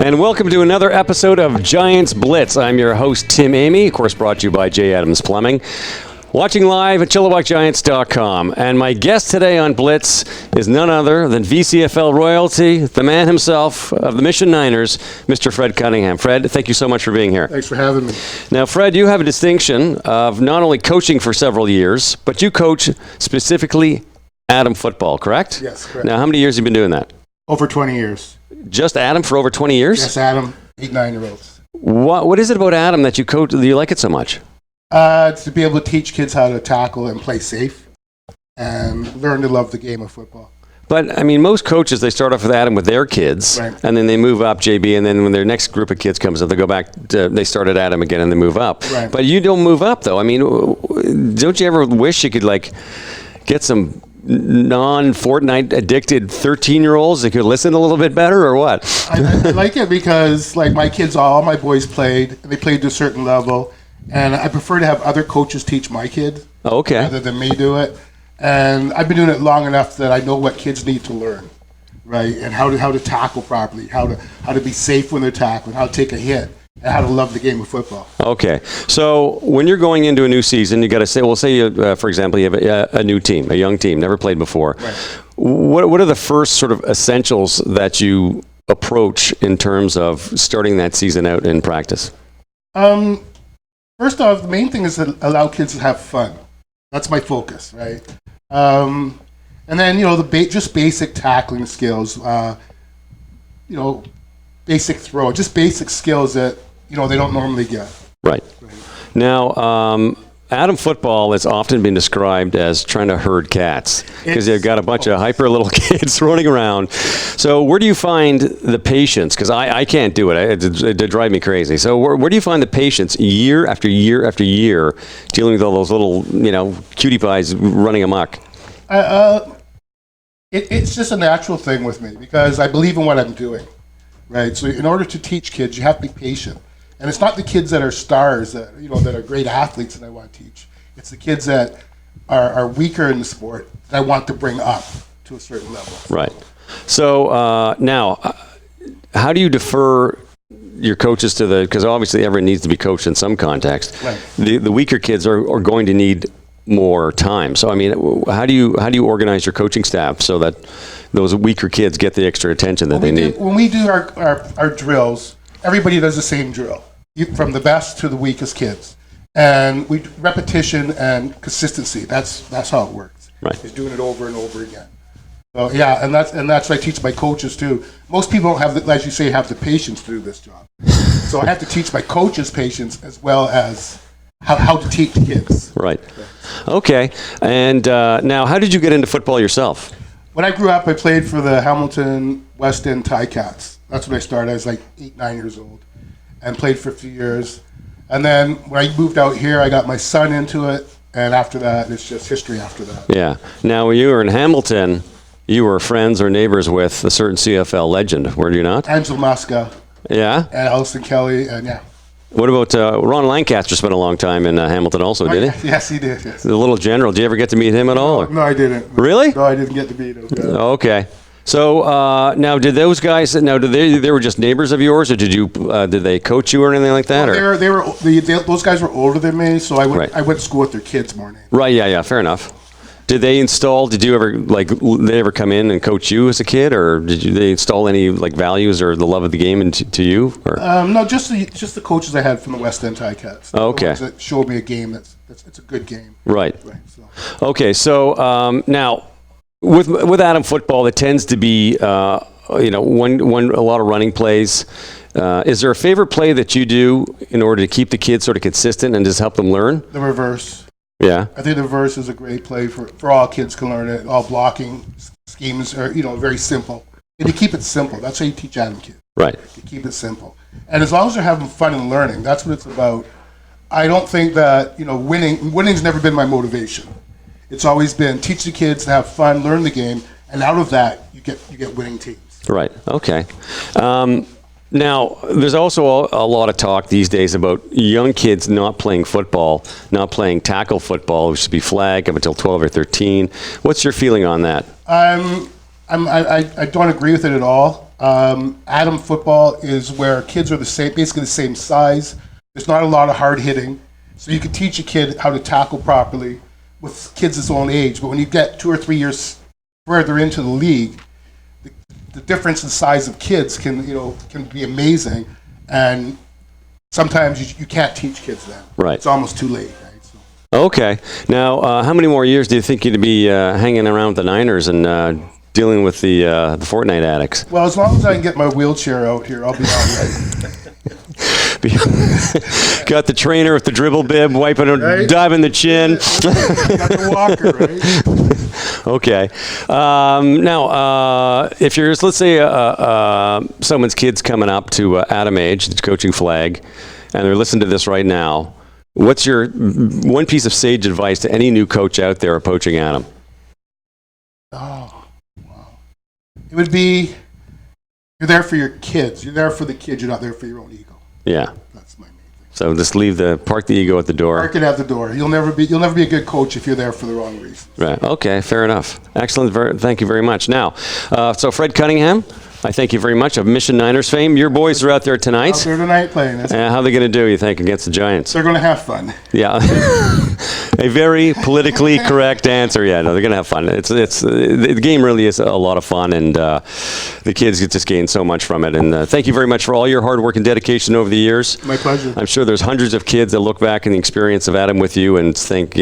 And welcome to another episode of Giants Blitz. I'm your host, Tim Amy, of course brought to you by J. Adams Plumbing. Watching live at ChilliwackGiants.com. And my guest today on Blitz is none other than VCFL royalty, the man himself of the Mission Niners, Mr. Fred Cunningham. Fred, thank you so much for being here. Thanks for having me. Now, Fred, you have a distinction of not only coaching for several years, but you coach specifically Adam football, correct? Yes, correct. Now, how many years have you been doing that? Over 20 years. Just Adam for over 20 years? Yes, Adam, 8, 9-year-olds. What is it about Adam that you coach that you like it so much? It's to be able to teach kids how to tackle and play safe and learn to love the game of football. But, I mean, most coaches, they start off with Adam with their kids, right, and then they move up, JB, and then when their next group of kids comes up, they go back, they start at Adam again, and they move up. Right. But you don't move up, though. I mean, don't you ever wish you could, like, get some non-Fortnite addicted 13-year-olds that could listen a little bit better, or what? I like it because, like, my kids, all my boys played, and they played to a certain level, and I prefer to have other coaches teach my kids rather than me do it. And I've been doing it long enough that I know what kids need to learn, right? And how to tackle properly, how to be safe when they're tackling, how to take a hit, and how to love the game of football. Okay. So when you're going into a new season, you got to say, well, say, for example, you have a new team, a young team, never played before. Right. What are the first sort of essentials that you approach in terms of starting that season out in practice? First off, the main thing is to allow kids to have fun. That's my focus, right? And then, just basic tackling skills, basic throw, just basic skills that, they don't normally get. Right. Now, Adam football has often been described as trying to herd cats because you've got a bunch of hyper little kids running around. So where do you find the patience? Because I can't do it. It drives me crazy. So where do you find the patience year after year after year dealing with all those little, cutie pies running amok? It's just a natural thing with me because I believe in what I'm doing, right? So in order to teach kids, you have to be patient. And it's not the kids that are stars, that are great athletes that I want to teach. It's the kids that are weaker in the sport that I want to bring up to a certain level. Right. So now, how do you defer your coaches to because obviously everyone needs to be coached in some context. Right. The weaker kids are going to need more time. So I mean, how do you organize your coaching staff so that those weaker kids get the extra attention that they need? When we do our drills, everybody does the same drill, from the best to the weakest kids, and we repetition and consistency. That's how it works. Right. Is doing it over and over again. So yeah, and that's what I teach my coaches too. Most people don't have as you say, have the patience to do this job. So I have to teach my coaches patience as well as how to teach kids. Right. Okay. And now, how did you get into football yourself? When I grew up, I played for the Hamilton West End Ticats. That's when I started. I was like 8, 9 years old and played for a few years. And then when I moved out here, I got my son into it. And after that, it's just history after that. Yeah. Now, when you were in Hamilton, you were friends or neighbors with a certain CFL legend, were you not? Angela Musca. Yeah? And Alison Kelly, and yeah. What about Ron Lancaster spent a long time in Hamilton also, did he? Yes, he did. Yes. The little general. Did you ever get to meet him at all? No, I didn't. Really? No, I didn't get to meet him. No. Okay. So now, did those guys? Now, they were just neighbors of yours, or did they coach you or anything like that? Well, those guys were older than me, so I went to school with their kids more. Right. Yeah. Fair enough. Did they ever come in and coach you as a kid, or they install any values or the love of the game into you? Or? No, just the coaches I had from the West End Ticats. Okay. The ones that showed me a game it's a good game. Right. Okay. So now, with Adam football, it tends to be a lot of running plays. Is there a favorite play that you do in order to keep the kids sort of consistent and just help them learn? The reverse. Yeah. I think the reverse is a great play for all kids can learn it. All blocking schemes are, very simple. And you keep it simple. That's how you teach Adam kids. Right. You keep it simple. And as long as they're having fun and learning, that's what it's about. I don't think that, winning's never been my motivation. It's always been teach the kids to have fun, learn the game, and out of that, you get winning teams. Right. Okay. Now, there's also a lot of talk these days about young kids not playing football, not playing tackle football, which should be flag up until 12 or 13. What's your feeling on that? I don't agree with it at all. Adam football is where kids are basically the same size. There's not a lot of hard hitting, so you can teach a kid how to tackle properly with kids his own age. But when you get 2 or 3 years further into the league, the difference in size of kids can be amazing, and sometimes you can't teach kids that. Right. It's almost too late. Right? So. Okay. Now, how many more years do you think you'd be hanging around with the Niners and dealing with the Fortnite addicts? Well, as long as I can get my wheelchair out here, I'll be all right. Got the trainer with the dribble bib, wiping it, right? diving the chin. Got the walker, right? Okay. Now, if you're, let's say, someone's kid's coming up to Adam age, the coaching flag, and they're listening to this right now, what's your one piece of sage advice to any new coach out there approaching Adam? Oh, wow. It would be, you're there for your kids. You're there for the kids. You're not there for your own ego. Yeah. That's my main thing. So just park the ego at the door. Park it at the door. You'll never be a good coach if you're there for the wrong reasons. Right. Okay. Fair enough. Excellent. Thank you very much. Now, so Fred Cunningham, I thank you very much of Mission Niners fame. Your boys are out there tonight. Out there tonight playing. How are they going to do, you think, against the Giants? They're going to have fun. Yeah. A very politically correct answer. Yeah, no, they're going to have fun. The game really is a lot of fun, and the kids just gain so much from it. And thank you very much for all your hard work and dedication over the years. My pleasure. I'm sure there's hundreds of kids that look back in the experience of Adam with you and think,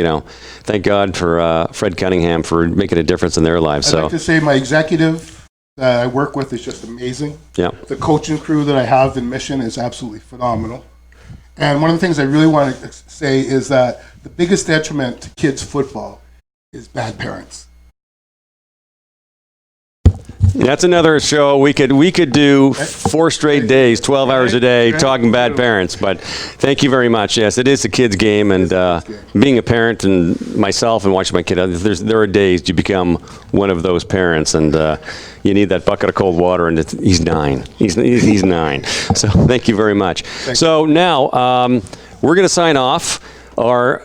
thank God for Fred Cunningham for making a difference in their lives. I'd like to say my executive that I work with is just amazing. Yeah. The coaching crew that I have in Mission is absolutely phenomenal. And one of the things I really want to say is that the biggest detriment to kids' football is bad parents. That's another show. We could do 4 straight days, 12 hours a day, talking bad parents. But thank you very much. Yes, it is a kid's game, and being a parent and myself and watching my kid, there are days you become one of those parents, and you need that bucket of cold water. And he's 9. He's 9. So thank you very much. So now we're going to sign off. Our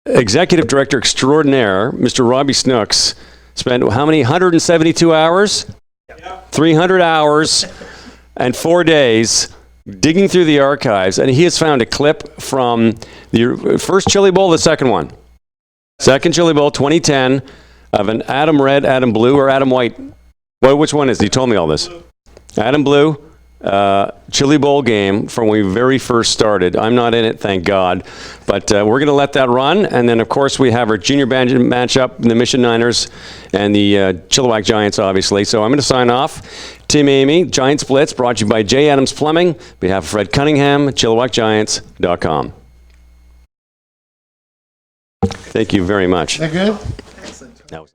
executive director extraordinaire, Mr. Robbie Snooks, spent how many? 172 hours? 300 hours and 4 days digging through the archives, and he has found a clip from the first Chili Bowl, the second one. Second Chili Bowl, 2010, of an Adam Red, Adam Blue, or Adam White. Well, which one is it? He told me all this. Adam Blue, Chili Bowl game from when we very first started. I'm not in it, thank God. But we're going to let that run. And then, of course, we have our junior matchup, the Mission Niners and the Chilliwack Giants, obviously. So I'm going to sign off. Tim Amy, Giants Blitz, brought to you by J. Adams Plumbing. On behalf of Fred Cunningham, ChilliwackGiants.com. Thank you very much. Is that good? Excellent. That was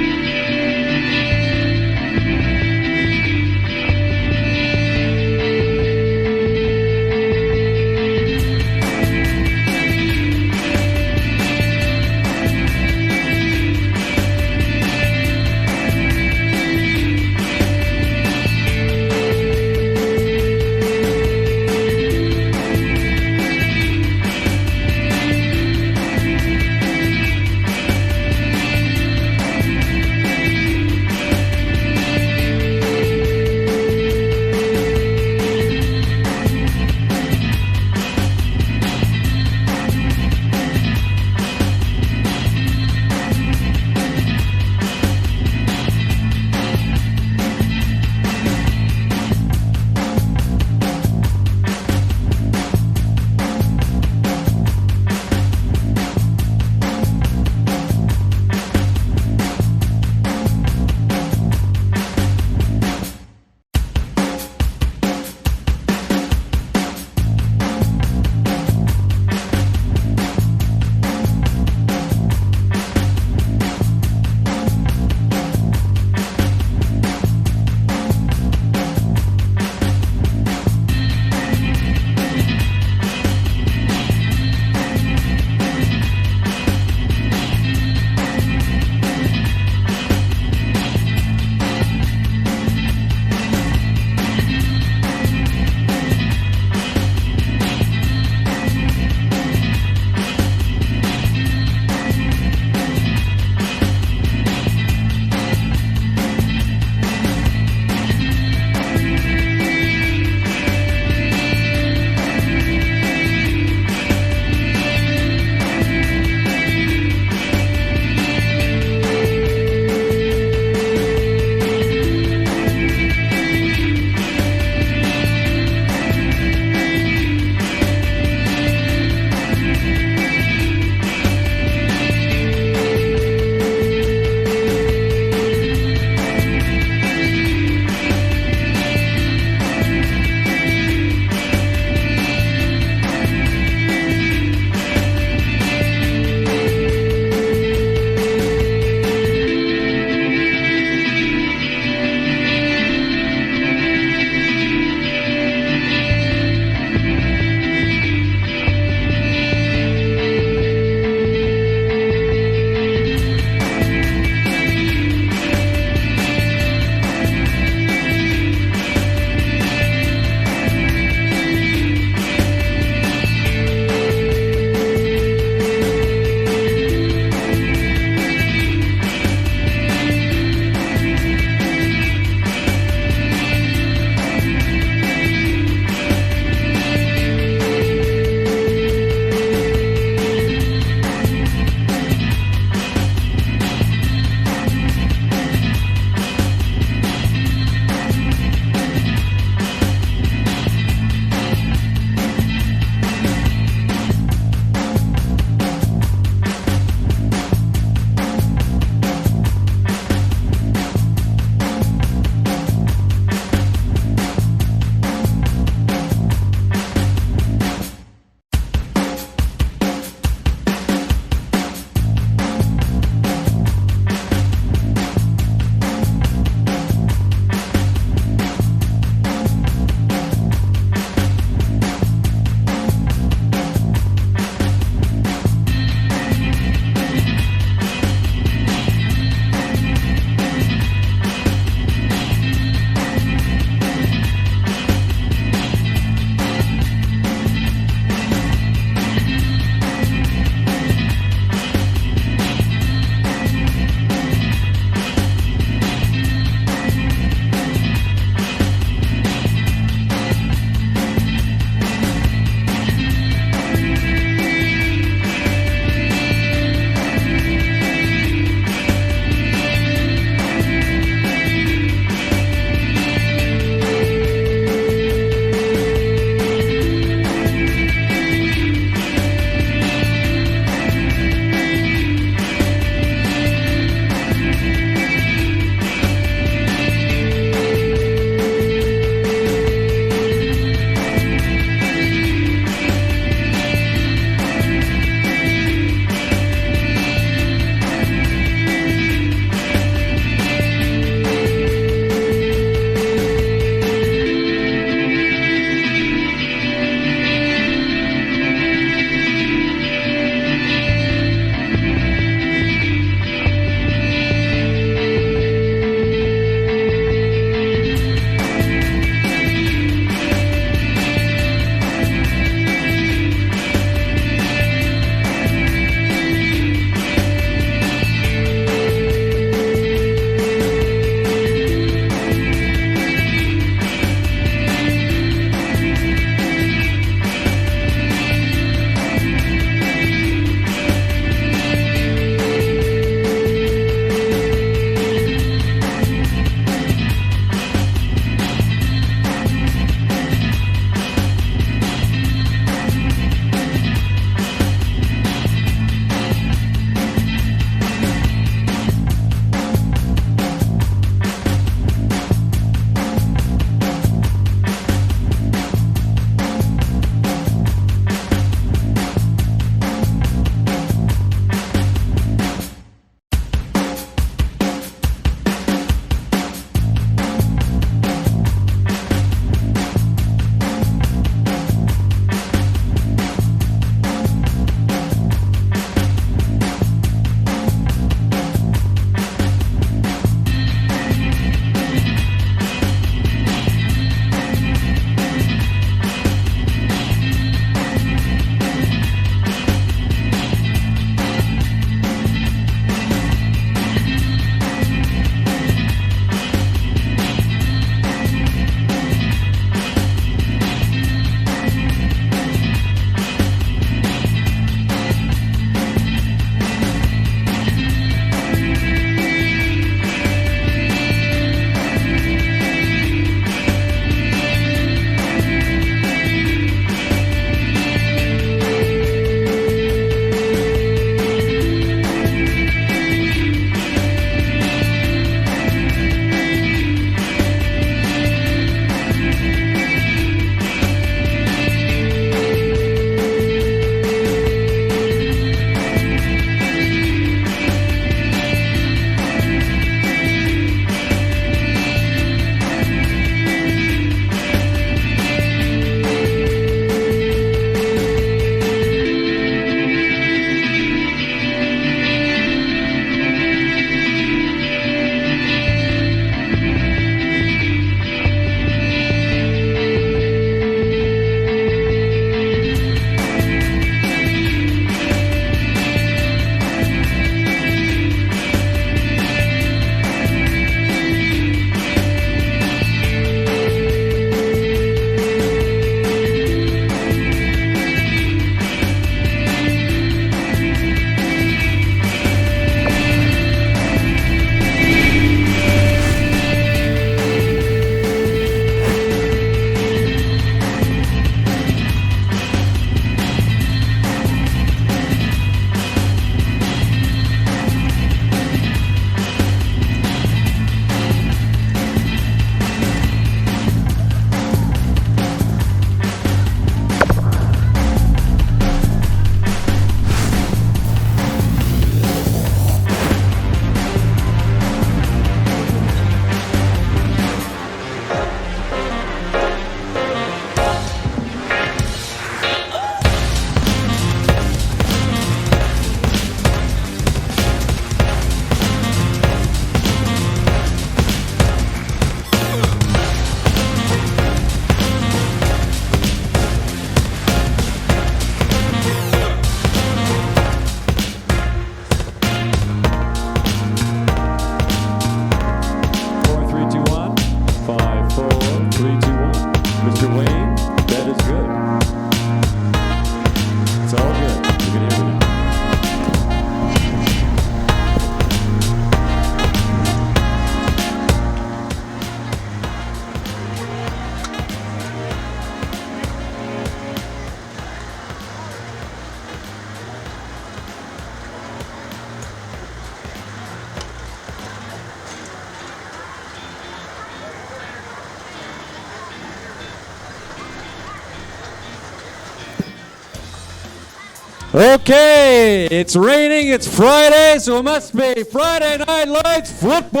Okay, it's raining, it's Friday, so it must be Friday Night Lights football!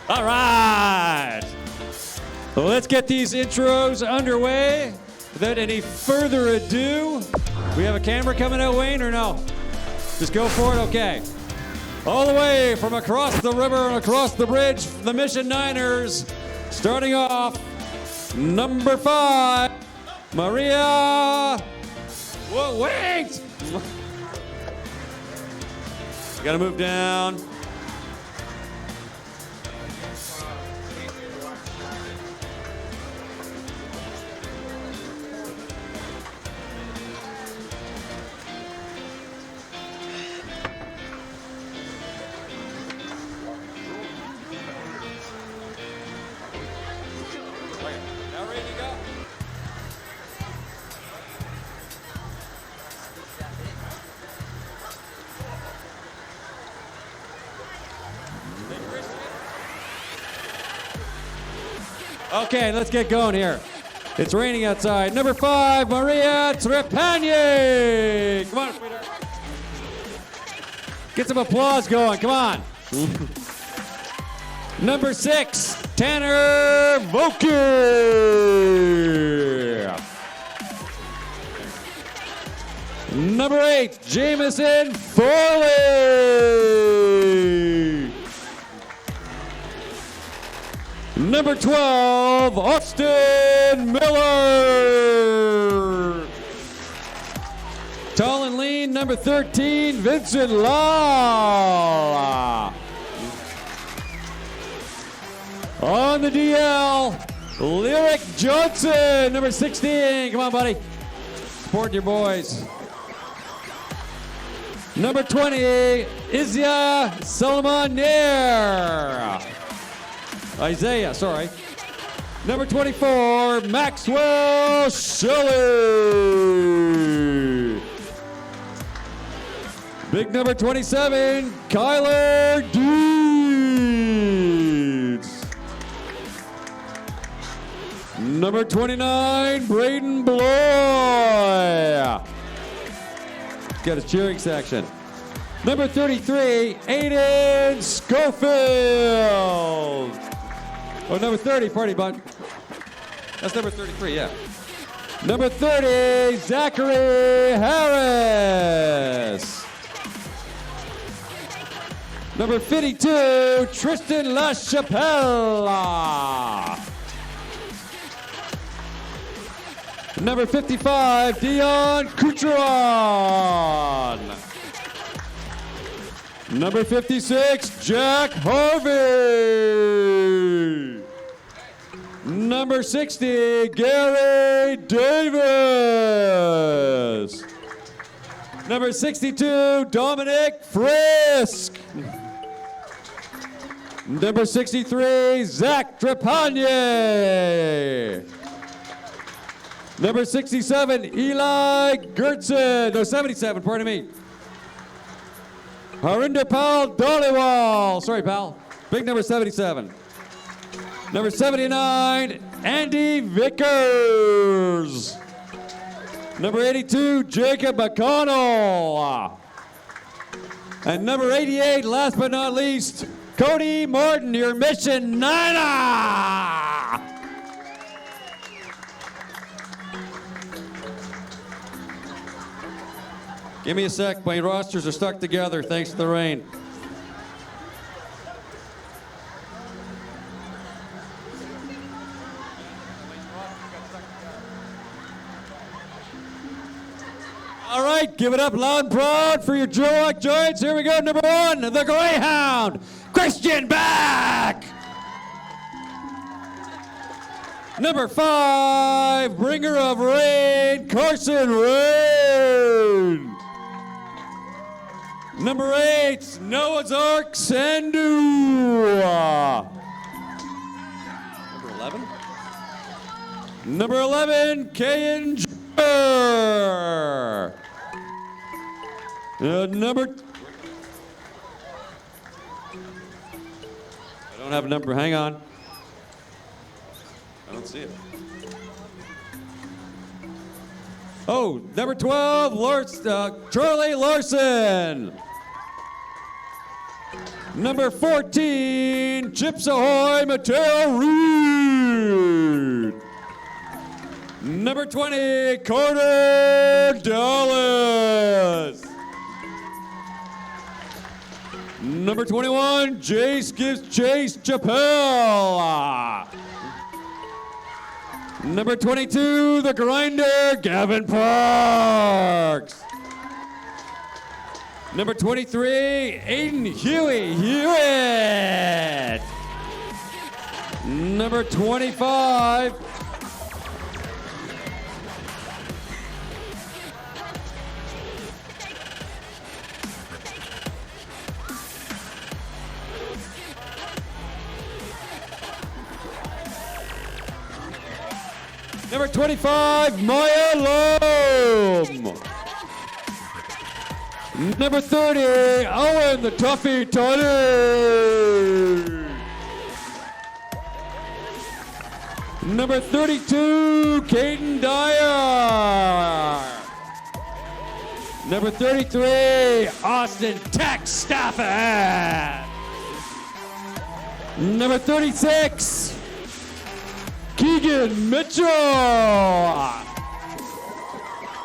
All right. Well, let's get these intros underway. Without any further ado, we have a camera coming out, Wayne, or no? Just go for it, okay. All the way from across the river and across the bridge, the Mission Niners, starting off, number 5, Maria. Whoa, wait! Gotta move down. Okay, let's get going here. It's raining outside. Number 5, Maria Trepanier. Come on, sweetheart. Get some applause going. Come on. Number 6, Tanner Vokey. Number 8, Jameson Foley. Number 12, Austin Miller. Tall and lean, number 13, Vincent Law. On the DL, Lyric Johnson, number 16. Come on, buddy. Support your boys. Number 20, Isaiah Solomon-Nair. Isaiah, sorry. Number 24, Maxwell Shelley. Big number 27, Kyler Deeds. Number 29, Braden Bloy. Got his cheering section. Number 33, Aiden Schofield. Oh, number 30, party bud. That's number 33, yeah. Number 30, Zachary Harris. Number 52, Tristan LaChapelle. Number 55, Dion Kucheron. Number 56, Jack Harvey. Number 60, Gary Davis. Number 62, Dominic Frisk. Number 63, Zach Trepanier. Number 67, Eli Gertson. No, 77, pardon me. Harinder Pal Dhaliwal. Sorry, pal. Big number 77. Number 79, Andy Vickers. Number 82, Jacob McConnell. And number 88, last but not least, Cody Martin, your Mission Niner. Give me a sec. My rosters are stuck together thanks to the rain. All right, give it up loud and proud for your Chilliwack Giants. Here we go, number 1, the Greyhound, Christian Back. Number 5, bringer of rain, Carson Rain. Number 8, Noah's Ark, Sandu. Number 11? Number 11, Kayan Jr. Number... I don't have a number, hang on. I don't see it. Oh, number 12, Charlie Larson. Number 14, Chips Ahoy, Mateo Reed. Number 20, Carter Dallas. Number 21, Jace gives Chase Chappelle. Number 22, the grinder, Gavin Parks. Number 23, Aiden Hewitt. Number 25, Number 25, Maya Loam. Number 30, Owen the Tuffy Toddy. Number 32, Caden Dyer. Number 33, Austin Tex Stafford. Number 36, Keegan Mitchell.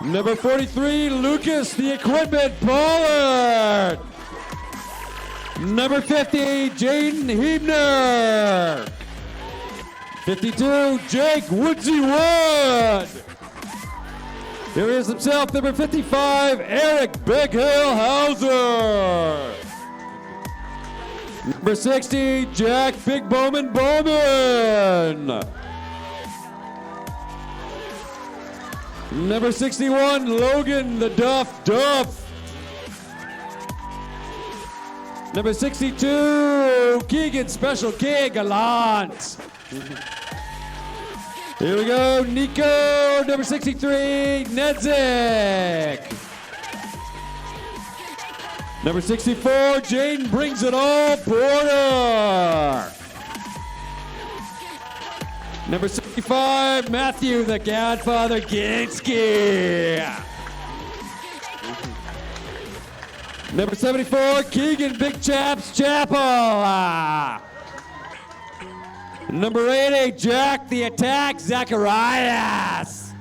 Number 43, Lucas the Equipment Pollard. Number 50, Jaden Hebner. 52, Jake Woodsy Wood. Here he is himself, number 55, Eric Big Hill Hauser. Number 60, Jack Big Bowman Bowman. Number 61, Logan the Duff Duff. Number 62, Keegan Special K Gallant. Here we go, Nico, number 63, Nedzik. Number 64, Jaden Brings It All Porter. Number 65, Matthew the Godfather Ginsky. Number 74, Keegan Big Chaps Chapel. Number 80, Jack the Attack Zacharias.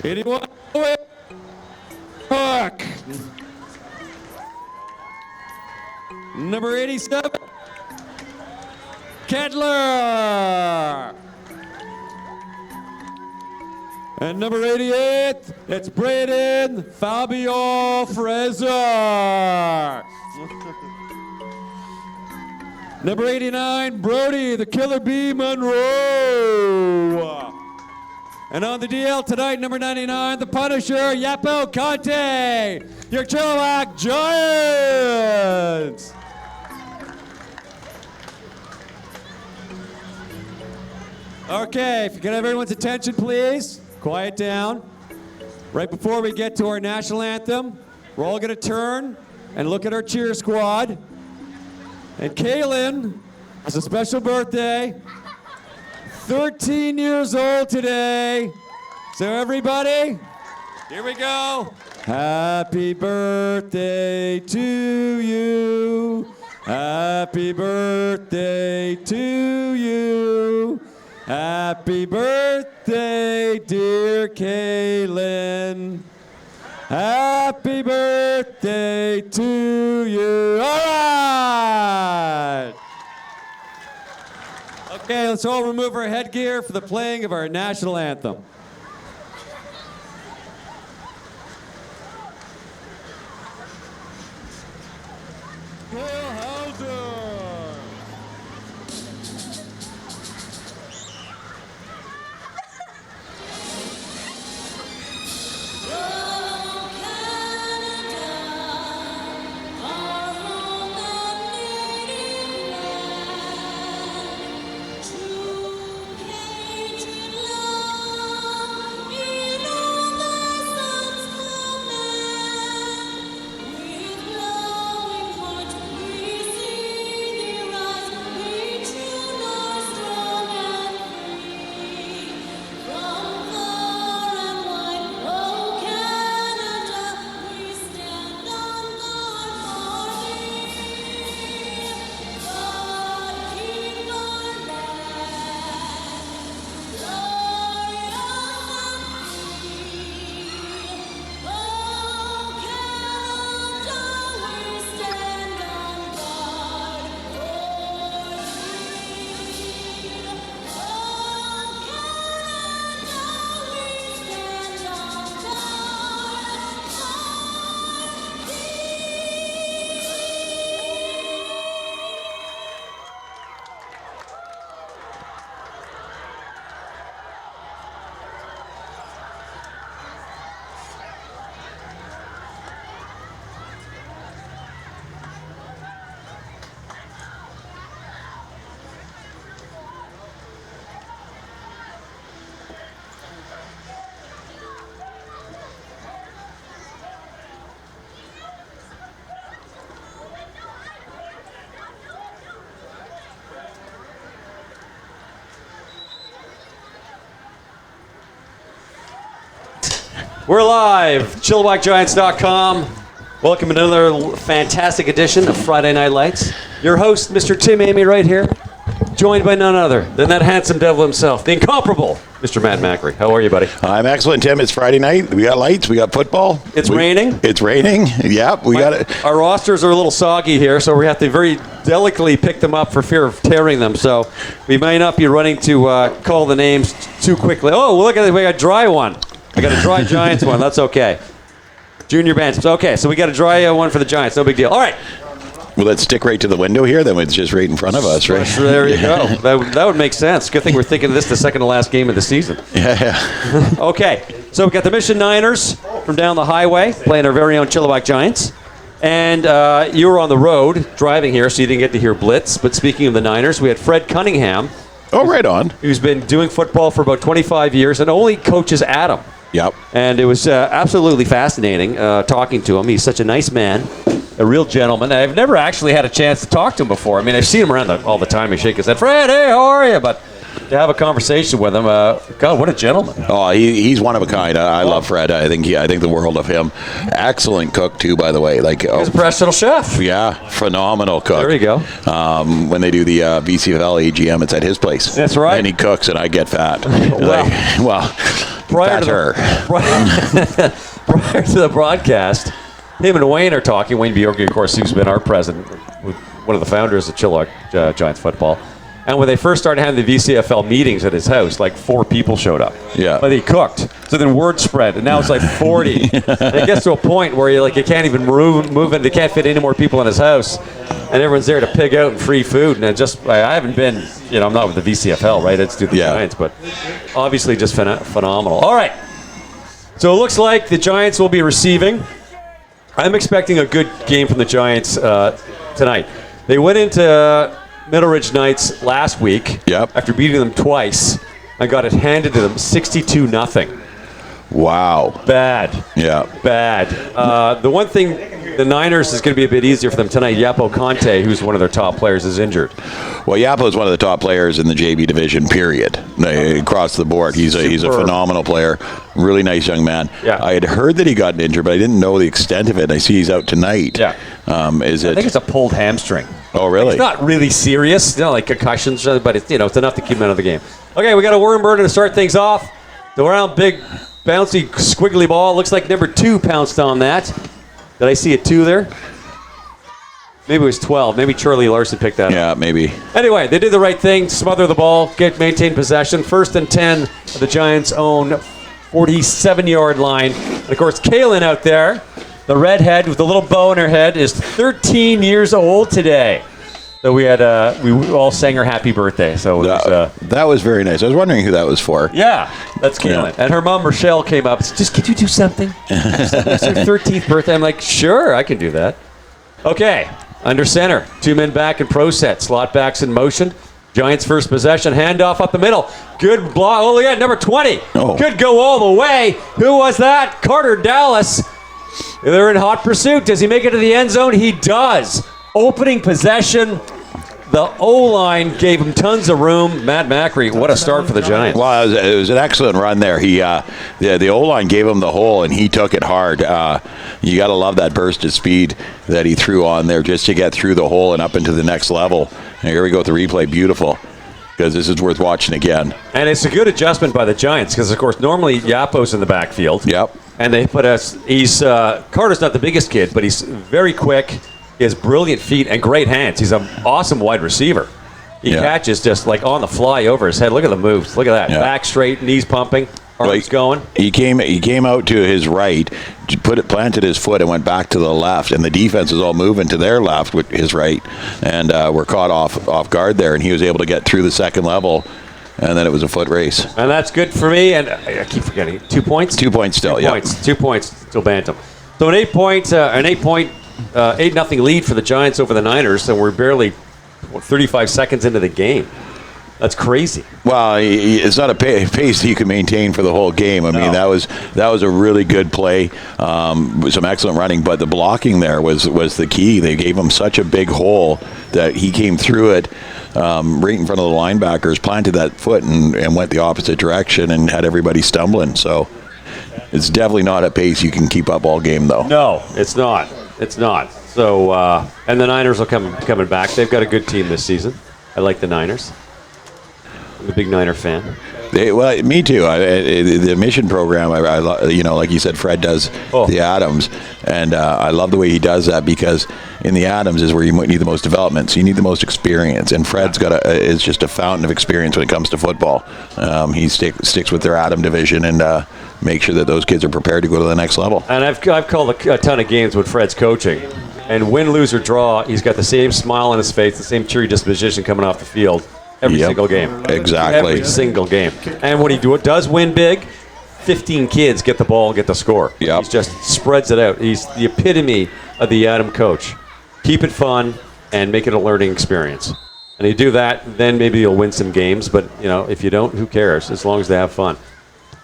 81, Hook. Number 87, Kedler. And number 88, it's Braden Fabio Fraser. Number 89, Brody, the Killer Bee Monroe. And on the DL tonight, number 99, the Punisher, Yapo Conte, your Chilliwack Giants. Okay, if you can have everyone's attention, please. Quiet down. Right before we get to our national anthem, we're all going to turn and look at our cheer squad. And Kaylin has a special birthday. 13 years old today. So everybody, here we go. Happy birthday to you. Happy birthday to you. Happy birthday, dear Kaylin. Happy birthday to you. All right. Okay, let's all remove our headgear for the playing of our national anthem. We're live, ChilliwackGiants.com. Welcome to another fantastic edition of Friday Night Lights. Your host, Mr. Tim Amy, right here, joined by none other than that handsome devil himself, the incomparable Mr. Matt Macri. How are you, buddy? I'm excellent, Tim. It's Friday night. We got lights. We got football. It's raining. It's raining. Yep, we got it. Our rosters are a little soggy here, so we have to very delicately pick them up for fear of tearing them. So we may not be running to call the names too quickly. Oh, look at it. We got a dry one. I got a dry Giants one. That's okay. Junior Bantam. Okay, so we got a dry one for the Giants. No big deal. All right. Well, let's stick right to the window here. Then it's just right in front of us, right? There you go. That would make sense. Good thing we're thinking of this the second to last game of the season. Yeah. Okay, so we got the Mission Niners from down the highway playing our very own Chilliwack Giants. And you were on the road driving here, so you didn't get to hear Blitz. But speaking of the Niners, we had Fred Cunningham. Oh, right on. Who's been doing football for about 25 years and only coaches Adam. Yep. And it was absolutely fascinating talking to him. He's such a nice man. A real gentleman. I've never actually had a chance to talk to him before. I mean, I've seen him around all the time. He shake his head, Fred, hey, how are you? But to have a conversation with him, God, what a gentleman. Oh, he's one of a kind. I love Fred. I think the world of him. Excellent cook too, by the way. He's a professional chef. Yeah, phenomenal cook. There you go. When they do the VCFL AGM, it's at his place. That's right. And he cooks, and I get fat. Prior to the broadcast, him and Wayne are talking. Wayne Bjorky, of course, who's been our president, one of the founders of Chilliwack Giants football. And when they first started having the VCFL meetings at his house, like 4 people showed up. Yeah. But he cooked. So then word spread, and now it's like 40. And it gets to a point where you can't even move in. They can't fit any more people in his house. And everyone's there to pig out and free food. And I haven't been, I'm not with the VCFL, right? It's to the Giants, but obviously just phenomenal. All right. So it looks like the Giants will be receiving. I'm expecting a good game from the Giants tonight. They went into Middle Ridge Knights last week after beating them twice and got it handed to them 62-0. Wow. Bad. Yeah. Bad. The one thing, the Niners is going to be a bit easier for them tonight. Yapo Conte, who's one of their top players, is injured. Well, Yapo is one of the top players in the JV division, period. Across the board. He's a phenomenal player. Really nice young man. Yeah. I had heard that he got injured, but I didn't know the extent of it. I see he's out tonight. Yeah. I think it's a pulled hamstring. Oh, really? It's not really serious, like concussions, but it's enough to keep him out of the game. Okay, we got a worm burner to start things off. The round, big, bouncy, squiggly ball. Looks like number 2 pounced on that. Did I see a 2 there? Maybe it was 12. Maybe Charlie Larson picked that up. Yeah, maybe. Anyway, they did the right thing. Smother the ball, maintain possession. 1st and 10 of the Giants' own 47-yard line. And, of course, Kaylin out there, the redhead with the little bow in her head, is 13 years old today. So we had we all sang her happy birthday. So it was, that was very nice. I was wondering who that was for. Yeah, that's Kaylin. Yeah. And her mom Rochelle came up. Just, could you do something? It's her 13th birthday. I'm like, sure, I can do that. Okay, under center, 2 men back in pro set, slot backs in motion. Giants first possession, handoff up the middle. Good block. Oh, look at number 20. Oh. Could go all the way. Who was that? Carter Dallas. They're in hot pursuit. Does he make it to the end zone? He does. Opening possession. The O-line gave him tons of room. Matt Macri, what a start for the Giants. Well, it was an excellent run there. The O-line gave him the hole, and he took it hard. You got to love that burst of speed that he threw on there just to get through the hole and up into the next level. And here we go with the replay. Beautiful. Because this is worth watching again. And it's a good adjustment by the Giants because, of course, normally Yapo's in the backfield. Yep. And they put Carter's not the biggest kid, but he's very quick. He has brilliant feet and great hands. He's an awesome wide receiver. He catches just like on the fly over his head. Look at the moves. Look at that. Yeah. Back straight, knees pumping, arms going. He came out to his right, planted his foot and went back to the left, and the defense is all moving to their left with his right, and were caught off guard there, and he was able to get through the second level. And then it was a foot race. And that's good for me. And I keep forgetting. 2 points? 2 points still, yeah. 2 points still Bantam. So an 8-0 lead for the Giants over the Niners, and we're barely 35 seconds into the game. That's crazy. Well, it's not a pace he could maintain for the whole game. I mean, that was a really good play, some excellent running, but the blocking there was the key. They gave him such a big hole that he came through it right in front of the linebackers, planted that foot and went the opposite direction and had everybody stumbling. So It's definitely not a pace you can keep up all game, though. No, it's not. It's not. So, and the Niners will coming back. They've got a good team this season. I like the Niners. I'm a big Niner fan. Me too. The mission program, like you said, Fred does the Adams, and I love the way he does that, because in the Adams is where you need the most development, so you need the most experience, and Fred's is just a fountain of experience when it comes to football. He sticks with their Adam division and make sure that those kids are prepared to go to the next level. And I've called a ton of games with Fred's coaching, and win, lose, or draw, he's got the same smile on his face, the same cheery disposition coming off the field. Every single game. Exactly. Every single game. And when he does win big, 15 kids get the ball, get the score. Yep. He just spreads it out. He's the epitome of the Adam coach. Keep it fun and make it a learning experience. And you do that, then maybe you'll win some games. But, if you don't, who cares? As long as they have fun.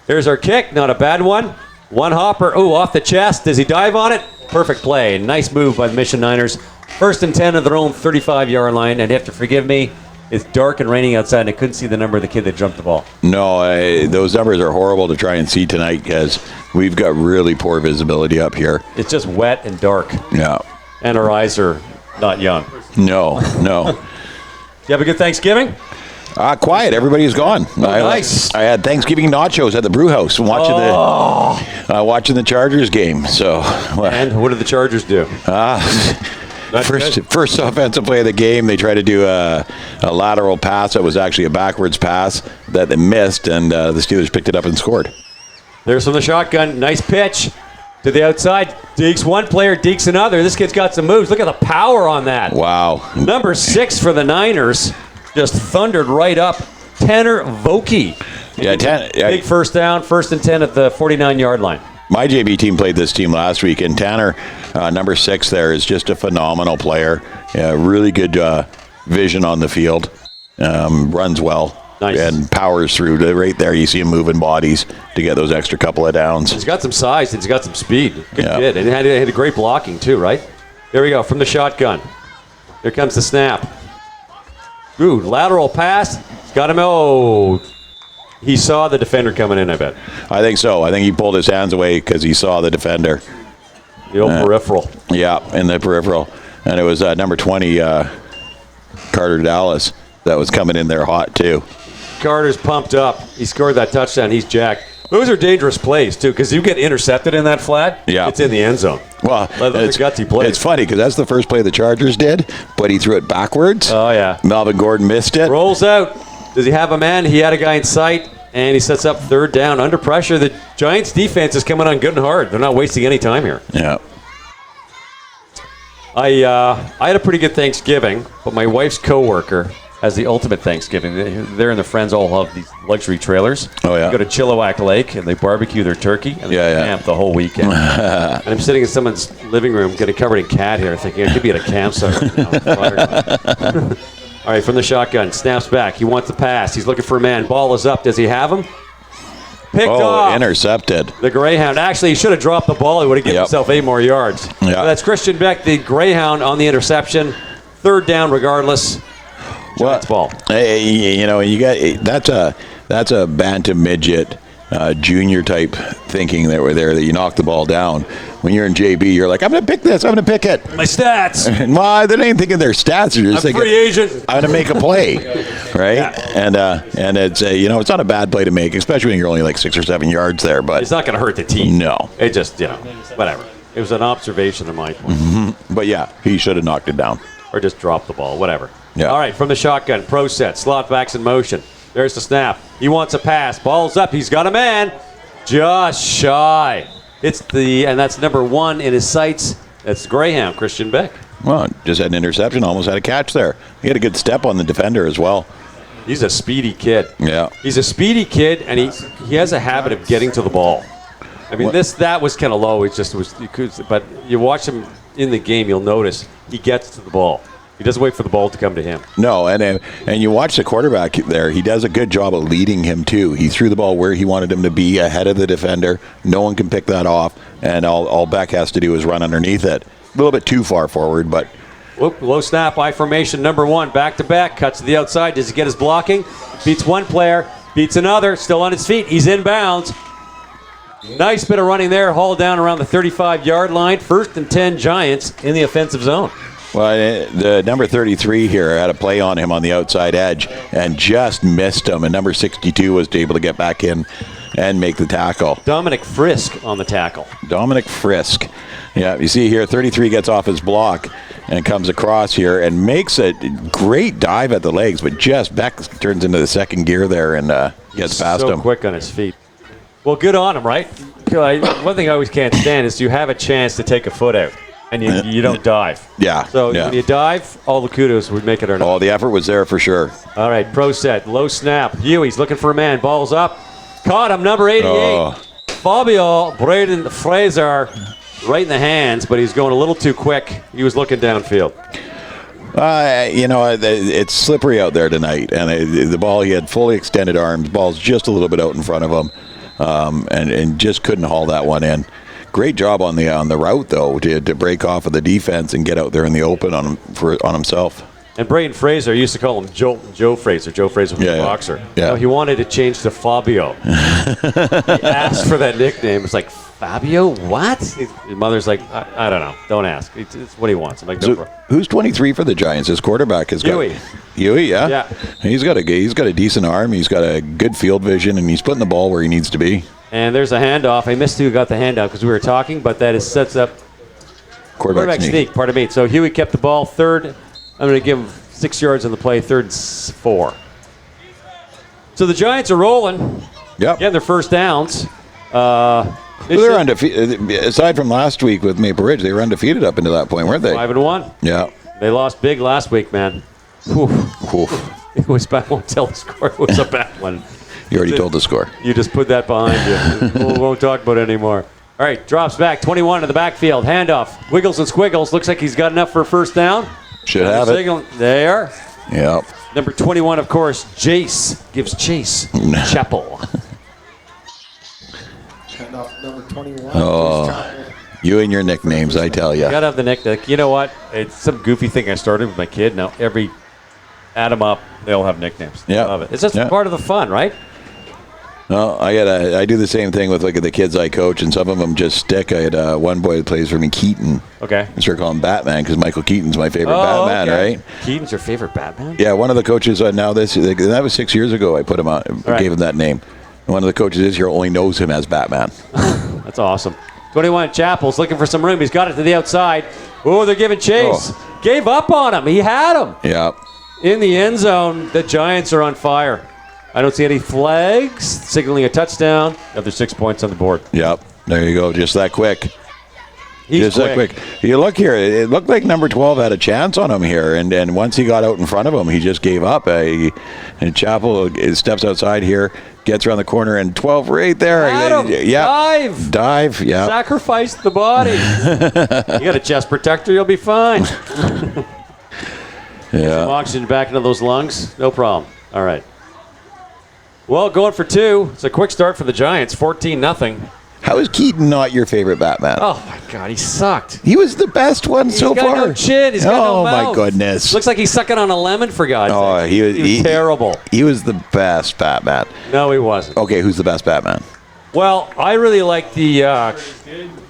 Here's our kick. Not a bad one. One hopper. Oh, off the chest. Does he dive on it? Perfect play. Nice move by the Mission Niners. 1st and 10 of their own 35-yard line. And you have to forgive me. It's dark and raining outside, and I couldn't see the number of the kid that jumped the ball. No, those numbers are horrible to try and see tonight, because we've got really poor visibility up here. It's just wet and dark. Yeah. And our eyes are not young. No. You have a good Thanksgiving? Quiet. Everybody's gone. Nice. I had Thanksgiving nachos at the brew house watching the Chargers game. So. And what did the Chargers do? First offensive play of the game, they tried to do a lateral pass that was actually a backwards pass that they missed, and the Steelers picked it up and scored. There's from the shotgun. Nice pitch to the outside. Dekes one player, Dekes another. This kid's got some moves. Look at the power on that. Wow. Number 6 for the Niners just thundered right up. Tanner Vokey. Big first down, 1st and 10 at the 49-yard line. My JV team played this team last week, and Tanner, number 6 there, is just a phenomenal player. Really good vision on the field. Runs well. Nice. And powers through. Right there, you see him moving bodies to get those extra couple of downs. He's got some size. He's got some speed. Good kid. And he had a great blocking, too, right? There we go, from the shotgun. Here comes the snap. Ooh, lateral pass. He's got him. Oh, he saw the defender coming in, I bet. I think so. I think he pulled his hands away because he saw the defender. The old peripheral. Yeah, in the peripheral. And it was number 20, Carter Dallas, that was coming in there hot, too. Carter's pumped up. He scored that touchdown. He's jacked. Those are dangerous plays, too, because you get intercepted in that flat, it's in the end zone. Well, it's gutsy play. It's funny, because that's the first play the Chargers did, but he threw it backwards. Oh, yeah. Melvin Gordon missed it. Rolls out. Does he have a man? He had a guy in sight, and he sets up 3rd down. Under pressure, the Giants' defense is coming on good and hard. They're not wasting any time here. Yeah. I had a pretty good Thanksgiving, but my wife's coworker has the ultimate Thanksgiving. They're and their friends all have these luxury trailers. Oh, yeah. They go to Chilliwack Lake, and they barbecue their turkey, and they camp the whole weekend. And I'm sitting in someone's living room getting covered in cat hair, thinking I could be at a campsite right now. All right, from the shotgun, snaps back. He wants the pass. He's looking for a man. Ball is up. Does he have him? Picked off. Intercepted. The Greyhound. Actually, he should have dropped the ball. He would have given himself 8 more yards. Yeah. So that's Christian Beck, the Greyhound, on the interception. 3rd down regardless. Giants ball. Hey, you got that's a bantam midget junior type thinking that we're there, that you knock the ball down. When you're in JB, you're like, I'm going to pick this. I'm going to pick it. My stats. And they ain't thinking their stats. They're just thinking, free agent. I'm going to make a play, right? Yeah. And it's it's not a bad play to make, especially when you're only like 6 or 7 yards there. But it's not going to hurt the team. No. It just whatever. It was an observation of mine. Mm-hmm. But yeah, he should have knocked it down or just dropped the ball. Whatever. Yeah. All right, from the shotgun, pro set, slot backs in motion. There's the snap. He wants a pass. Ball's up. He's got a man. Just shy. And that's number 1 in his sights. That's Greyhound, Christian Beck. Well, just had an interception, almost had a catch there. He had a good step on the defender as well. He's a speedy kid. Yeah. He's a speedy kid, and he has a habit of getting to the ball. I mean, that was kind of low. It just was, but you watch him in the game, you'll notice he gets to the ball. He doesn't wait for the ball to come to him. No, and you watch the quarterback there. He does a good job of leading him, too. He threw the ball where he wanted him to be, ahead of the defender. No one can pick that off, and all Beck has to do is run underneath it. A little bit too far forward, but... Whoop, low snap, I formation, number 1, back-to-back, cuts to the outside. Does he get his blocking? Beats one player, beats another, still on his feet. He's in bounds. Nice bit of running there. Hauled down around the 35-yard line. 1st and 10 Giants in the offensive zone. Well, the number 33 here had a play on him on the outside edge and just missed him. And number 62 was able to get back in and make the tackle. Dominic Frisk on the tackle. Dominic Frisk. Yeah, you see here, 33 gets off his block and comes across here and makes a great dive at the legs, but just Beck turns into the second gear there and gets past him. So quick on his feet. Well, good on him, right? One thing I always can't stand is you have a chance to take a foot out. And you don't dive. Yeah. So when you dive, all the kudos would make it or not. Oh, the effort was there for sure. All right, pro set, low snap. Huey's looking for a man. Ball's up. Caught him, number 88. Oh. Fabio Braden Fraser right in the hands, but he's going a little too quick. He was looking downfield. It's slippery out there tonight. And the ball, he had fully extended arms. Ball's just a little bit out in front of him. And just couldn't haul that one in. Great job on the route, though, to break off of the defense and get out there in the open on himself. And Braden Fraser, I used to call him Joe Fraser. Joe Fraser was a boxer. Yeah. No, he wanted to change to Fabio. He asked for that nickname. It's like, Fabio, what? His mother's like, I don't know. Don't ask. It's what he wants. I'm like, no problem. Who's 23 for the Giants? His quarterback is Huey. Huey, yeah? Yeah. He's got a decent arm. He's got a good field vision, and he's putting the ball where he needs to be. And there's a handoff. I missed who got the handoff because we were talking, but that sets up quarterback sneak. Pardon me. So Huey kept the ball. 3rd. I'm going to give him 6 yards on the play. 3rd and 4. So the Giants are rolling. Yep. Getting their first downs. They're undefeated. Aside from last week with Maple Ridge, they were undefeated up until that point, weren't they? 5-1. Yeah. They lost big last week, man. Whew. It was bad. I won't tell the score. It was a bad one. You already told the score. You just put that behind you. We won't talk about it anymore. All right, drops back. 21 in the backfield. Handoff. Wiggles and squiggles. Looks like he's got enough for a first down. Should have it. There. Yep. Number 21, of course, Jace gives chase. Chapel. Handoff number 21. Oh, you and your nicknames, I tell you. Gotta have the nickname. You know what? It's some goofy thing I started with my kid. Now add them up, they all have nicknames. Yeah. I love it. It's just part of the fun, right? No, I do the same thing with the kids I coach, and some of them just stick. I had one boy that plays for me, Keaton. Okay. I start calling him Batman because Michael Keaton's my favorite Batman, right? Keaton's your favorite Batman? Yeah, one of the coaches that was 6 years ago. I put him on, gave him that name. And one of the coaches this year only knows him as Batman. That's awesome. 21 Chapel's looking for some room. He's got it to the outside. Oh, they're giving chase. Oh. Gave up on him. He had him. Yeah. In the end zone, the Giants are on fire. I don't see any flags signaling a touchdown. Another 6 points on the board. Yep. There you go. Just that quick. He's quick. That quick. You look here. It looked like number 12 had a chance on him here, and once he got out in front of him, he just gave up. And Chapel steps outside here, gets around the corner, and 12 right there. Yeah. Dive. Yeah. Sacrifice the body. You got a chest protector, you'll be fine. Yeah. Some oxygen back into those lungs, no problem. All right. Well, going for 2. It's a quick start for the Giants, 14-0. How is Keaton not your favorite Batman? Oh, my God, he sucked. He was the best one so far. He's got no chin. He's got no mouth. Oh, my goodness. Looks like he's sucking on a lemon, for God's sake. He was terrible. He was the best Batman. No, he wasn't. Okay, who's the best Batman? Well, I really like who's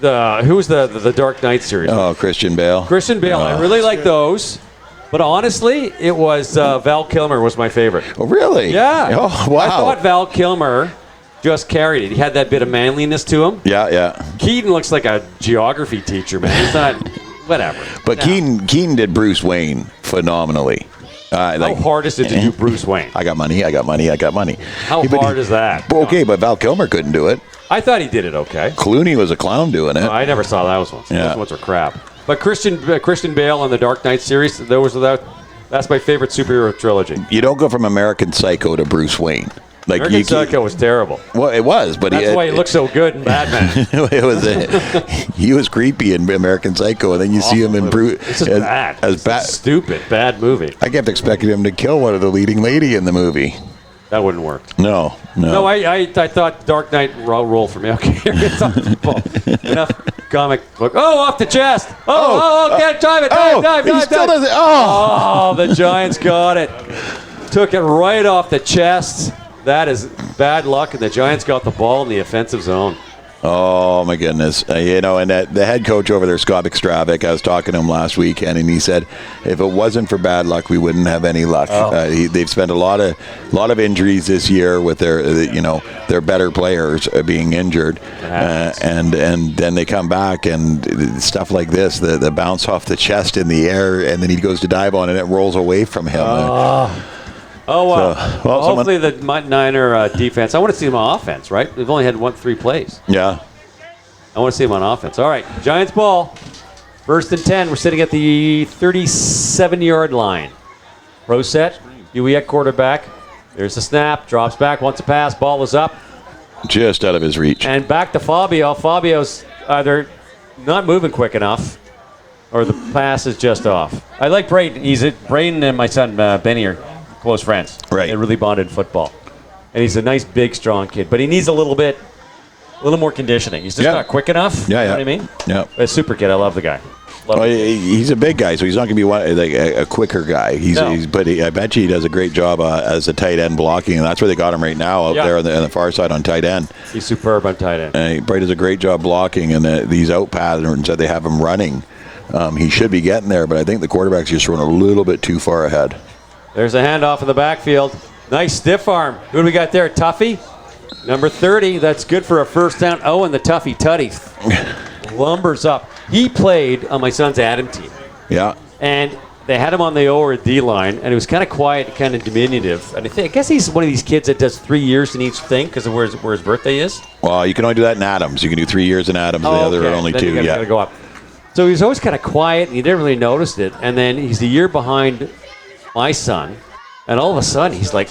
the Dark Knight series? Oh, Christian Bale. Christian Bale. I really like those. But honestly, it was Val Kilmer was my favorite. Oh, really? Yeah. Oh, wow. I thought Val Kilmer just carried it. He had that bit of manliness to him. Yeah. Keaton looks like a geography teacher, man. He's not, whatever. But no. Keaton did Bruce Wayne phenomenally. How hard is it to do Bruce Wayne? I got money. How hard is that? Okay, but Val Kilmer couldn't do it. I thought he did it okay. Clooney was a clown doing it. I never saw those ones. Yeah. Those ones are crap. But Christian Bale on the Dark Knight series, that's my favorite superhero trilogy. You don't go from American Psycho to Bruce Wayne. Like American Psycho was terrible. Well, it was, but that's why he looked so good in Batman. He was creepy in American Psycho, and then you see him in Bruce. This is bad. Stupid, bad movie. I kept expecting him to kill one of the leading lady in the movie. That wouldn't work. No. I thought Dark Knight roll for me. Okay, it's on football. Enough comic book. Oh, off the chest. Can't dive it. Dive. Still does it. Oh, the Giants got it. Took it right off the chest. That is bad luck, and the Giants got the ball in the offensive zone. Oh, my goodness. And the head coach over there, Scott McStravick, I was talking to him last weekend, and he said if it wasn't for bad luck, we wouldn't have any luck. They've spent a lot of injuries this year with their better players being injured. And then they come back, and stuff like this, the bounce off the chest in the air, and then he goes to dive on, and it rolls away from him. Oh, wow. So, Hopefully the Niner defense. I want to see them on offense, right? We've only had 3 plays. Yeah. I want to see them on offense. All right, Giants ball. 1st and 10. We're sitting at the 37-yard line. Pro set. Huey at quarterback. There's the snap. Drops back. Wants a pass. Ball is up. Just out of his reach. And back to Fabio. Fabio's either not moving quick enough or the pass is just off. I like Braden. Braden and my son Benny are close friends. Right. They really bonded in football. And he's a nice, big, strong kid. But he needs a little more conditioning. He's just not quick enough. Yeah, you know what I mean? Yeah. A super kid. I love the guy. He's a big guy, so he's not going to be a quicker guy. But I bet you he does a great job as a tight end blocking, and that's where they got him right now, out there on the far side on tight end. He's superb on tight end. And he does a great job blocking, and these out patterns that they have him running, he should be getting there, but I think the quarterback's just running a little bit too far ahead. There's a handoff in the backfield. Nice stiff arm. Who do we got there? Tuffy, number 30. That's good for a first down. Oh, and the Tuffy Tutty lumbers up. He played on my son's Adam team. Yeah. And they had him on the O or D line, and it was kind of quiet, kind of diminutive. And I guess he's one of these kids that does 3 years in each thing because of where his birthday is. Well, you can only do that in Adams. You can do 3 years in Adams. The other are only then 2. You gotta go up. So he was always kind of quiet, and you didn't really notice it. And then he's a year behind my son, and all of a sudden he's like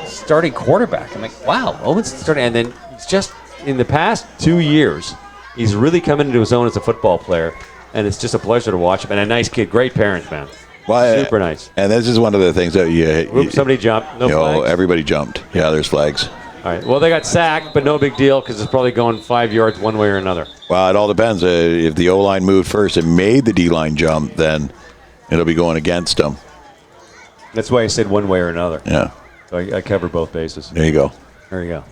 starting quarterback. I'm like, wow, Owen's starting. And then he's just in the past 2 years, he's really come into his own as a football player, and it's just a pleasure to watch him. And a nice kid, great parents, man. Well, super nice. And this is one of the things that Somebody jumped. No flags? Everybody jumped. Yeah, there's flags. All right. Well, they got sacked, but no big deal because it's probably going 5 yards one way or another. Well, it all depends. If the O-line moved first and made the D-line jump, then it'll be going against them. That's why I said one way or another. Yeah. So I covered both bases. There you go. There you go.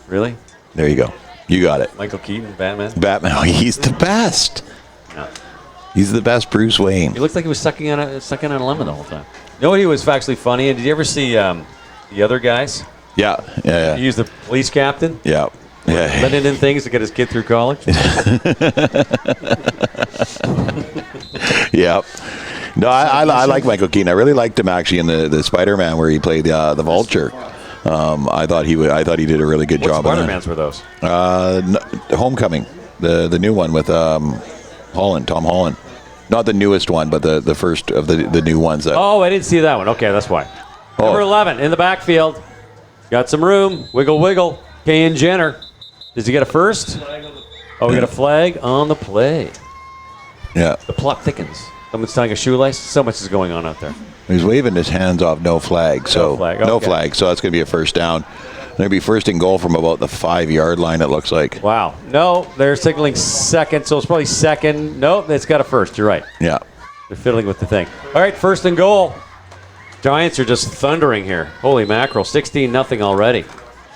Really? There you go. You got it. Michael Keaton, Batman? Batman. Oh, he's the best. No. He's the best Bruce Wayne. He looked like he was sucking on a lemon the whole time. You know what? He was actually funny. Did you ever see the other guys? Yeah. He was the police captain. Yeah. Letting in things to get his kid through college. Yeah. No, I like Michael Keaton. I really liked him actually in the Spider-Man where he played the Vulture. I thought he did a really good job. What Spider-Mans were those? Homecoming, the new one with Tom Holland. Not the newest one, but the first of the new ones. I didn't see that one. Okay, that's why. Number 11 in the backfield. Got some room. Wiggle, wiggle. Kayan Jenner. Does he get a first? Oh, we got a flag on the play. Yeah. The plot thickens. Someone's tying a shoelace. So much is going on out there. He's waving his hands off, no flag. So no flag. So that's going to be a first down. They'll be first and goal from about the 5-yard line, it looks like. Wow. No, they're signaling second, so it's probably second. Nope, it's got a first. You're right. Yeah. They're fiddling with the thing. All right, first and goal. Giants are just thundering here. Holy mackerel, 16-0 already.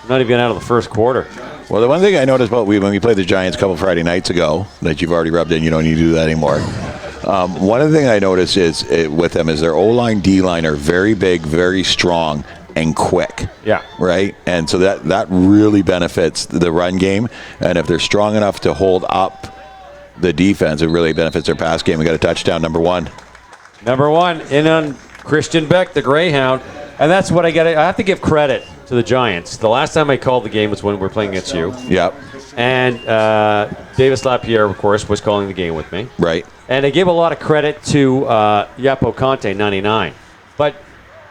Not even out of the first quarter. Well, the one thing I noticed about when we played the Giants a couple Friday nights ago that you've already rubbed in, you don't need to do that anymore. One of the things I noticed with them is their O-line, D-line are very big, very strong, and quick. Yeah. Right? And so that really benefits the run game. And if they're strong enough to hold up the defense, it really benefits their pass game. We got a touchdown, number 1. Number 1, in on Christian Beck, the Greyhound. And that's what I have to give credit to the Giants. The last time I called the game was when we were playing against you. Yep. And Davis Lapierre, of course, was calling the game with me. Right. And I give a lot of credit to Yapo Conte, 99. But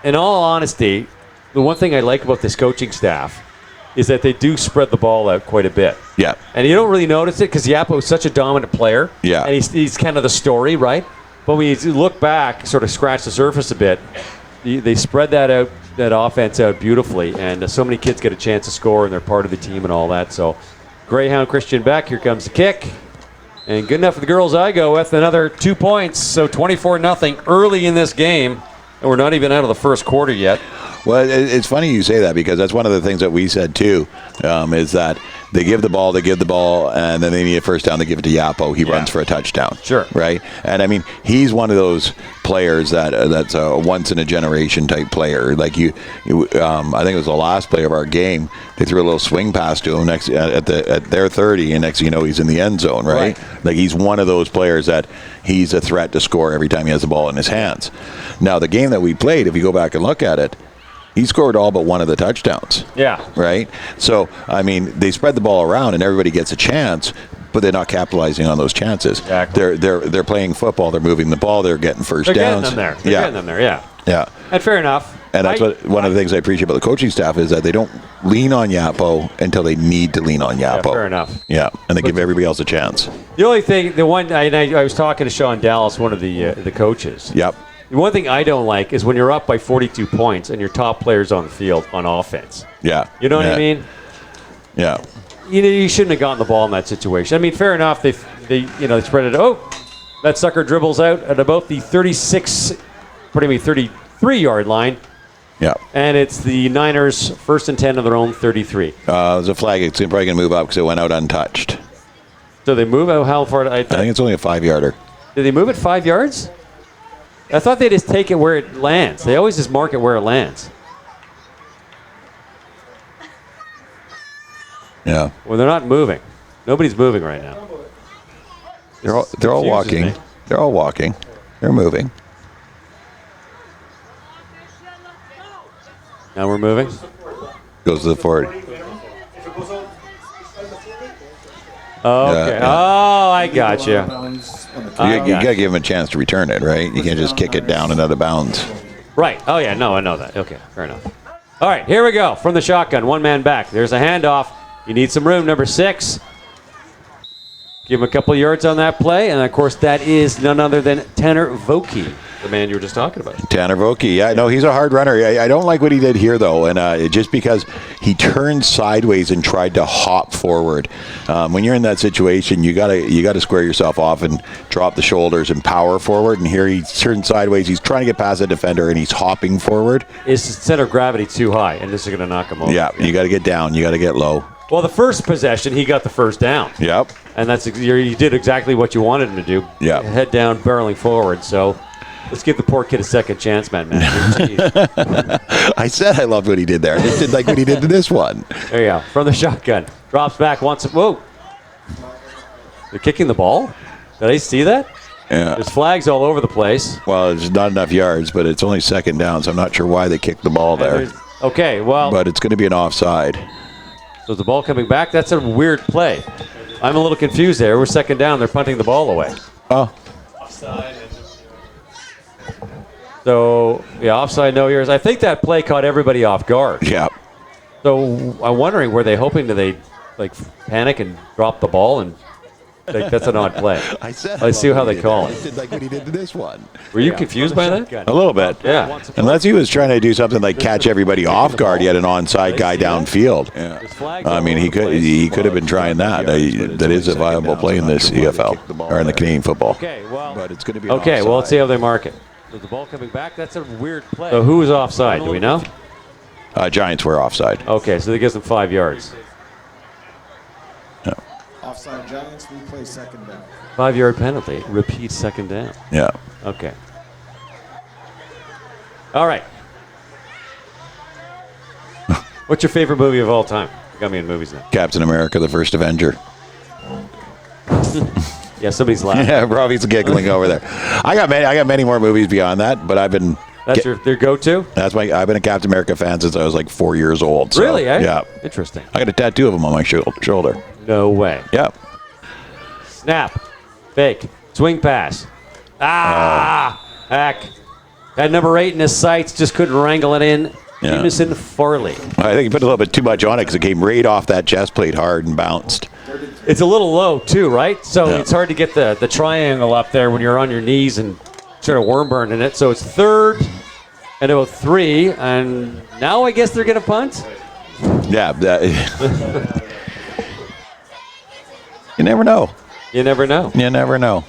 in all honesty, the one thing I like about this coaching staff is that they do spread the ball out quite a bit. Yeah. And you don't really notice it because Yapo is such a dominant player. Yeah. And he's kind of the story, right? But when you look back, sort of scratch the surface a bit, they spread that offense out beautifully. And so many kids get a chance to score, and they're part of the team and all that. So Greyhound Christian Beck, here comes the kick. And good enough for the girls I go with. Another 2 points, so 24-0 early in this game. And we're not even out of the first quarter yet. Well, it's funny you say that because that's one of the things that we said too, is that they give the ball, and then they need a first down, they give it to Yapo. He runs for a touchdown. Sure. Right? And I mean, he's one of those players that's a once-in-a-generation type player. Like I think it was the last play of our game, they threw a little swing pass to him at their 30, and next thing you know, he's in the end zone, right? Like he's one of those players that he's a threat to score every time he has the ball in his hands. Now, the game that we played, if you go back and look at it, he scored all but one of the touchdowns. Yeah. Right? So, I mean, they spread the ball around and everybody gets a chance, but they're not capitalizing on those chances. Exactly. They're playing football, they're moving the ball, they're getting first downs. They're getting them there, yeah. Yeah. And fair enough. And that's one of the things I appreciate about the coaching staff is that they don't lean on Yapo until they need to lean on Yapo. Yeah, fair enough. Yeah, and they give everybody else a chance. The only thing, I was talking to Sean Dallas, one of the coaches. Yep. The one thing I don't like is when you're up by 42 points and your top player's on the field on offense. Yeah. You know what I mean? Yeah. You shouldn't have gotten the ball in that situation. I mean, fair enough. They spread it. Oh, that sucker dribbles out at about the 33-yard line. Yeah. And it's the Niners' 1st and 10 of their own 33. There's a flag. It's probably going to move up because it went out untouched. So they move out how far? I think it's only a 5-yarder. Did they move it 5 yards? I thought they just take it where it lands. They always just mark it where it lands. Yeah. Well, they're not moving. Nobody's moving right now. They're all walking. Me. They're all walking. They're moving. Now we're moving. Goes to the 40. Okay. Yeah. Oh, I got you. You got to give him a chance to return it, right? You can't just kick it down and out of bounds. Right. Oh, yeah. No, I know that. Okay. Fair enough. All right. Here we go. From the shotgun. One man back. There's a handoff. You need some room. Number 6. Give him a couple yards on that play. And, of course, that is none other than Tanner Vokey, the man you were just talking about. Tanner Vokey. Yeah, no, he's a hard runner. I don't like what he did here, though. And just because he turned sideways and tried to hop forward. When you're in that situation, you gotta square yourself off and drop the shoulders and power forward. And here he turned sideways. He's trying to get past the defender, and he's hopping forward. Is the center of gravity too high, and this is going to knock him over? Yeah, you got to get down. You got to get low. Well, the first possession, he got the first down. Yep. And you did exactly what you wanted him to do. Yeah. Head down, barreling forward. So let's give the poor kid a second chance, man. I said I loved what he did there. I just didn't like what he did to this one. There you go. From the shotgun. Drops back once. Whoa. They're kicking the ball? Did I see that? Yeah. There's flags all over the place. Well, it's not enough yards, but it's only second down, so I'm not sure why they kicked the ball there. Okay, well. But it's going to be an offside. So is the ball coming back? That's a weird play. I'm a little confused there. We're second down. They're punting the ball away. Oh. So, yeah, offside, no yards. I think that play caught everybody off guard. Yeah. So I'm wondering, were they hoping they panic and drop the ball? And that's an odd play. Let's see how they call it. Did like what he did to this one. Were you confused by that? A little bit. Yeah. Unless he was trying to do something like catch everybody off guard, he had an onside guy downfield. Yeah. I mean, he could have been trying that. That is a viable play in this EFL or in the Canadian football. Okay, well, but it's going to be okay. Well, let's see how they mark it. Is the ball coming back? That's a weird play. So who was offside? Do we know? Giants were offside. Okay, so they gives them 5 yards. Yeah. Offside Giants, replay second down. 5-yard penalty. Repeat second down. Yeah. Okay. All right. What's your favorite movie of all time? You got me in movies now. Captain America: The First Avenger. Yeah, somebody's laughing. Yeah, Robbie's giggling over there. I got many more movies beyond that, but I've been. That's their go-to? I've been a Captain America fan since I was like 4 years old. So, really? Eh? Yeah. Interesting. I got a tattoo of him on my shoulder. No way. Yep. Snap. Fake. Swing pass. Heck. Had number 8 in his sights, just couldn't wrangle it in. Yeah. Jameson Farley. I think he put a little bit too much on it because it came right off that chest plate hard and bounced. It's a little low, too, right? So Yeah. it's hard to get the triangle up there when you're on your knees and sort of worm burning it. So it's 3rd and about 3, and now I guess they're going to punt? Yeah. You never know. You never know. You never know.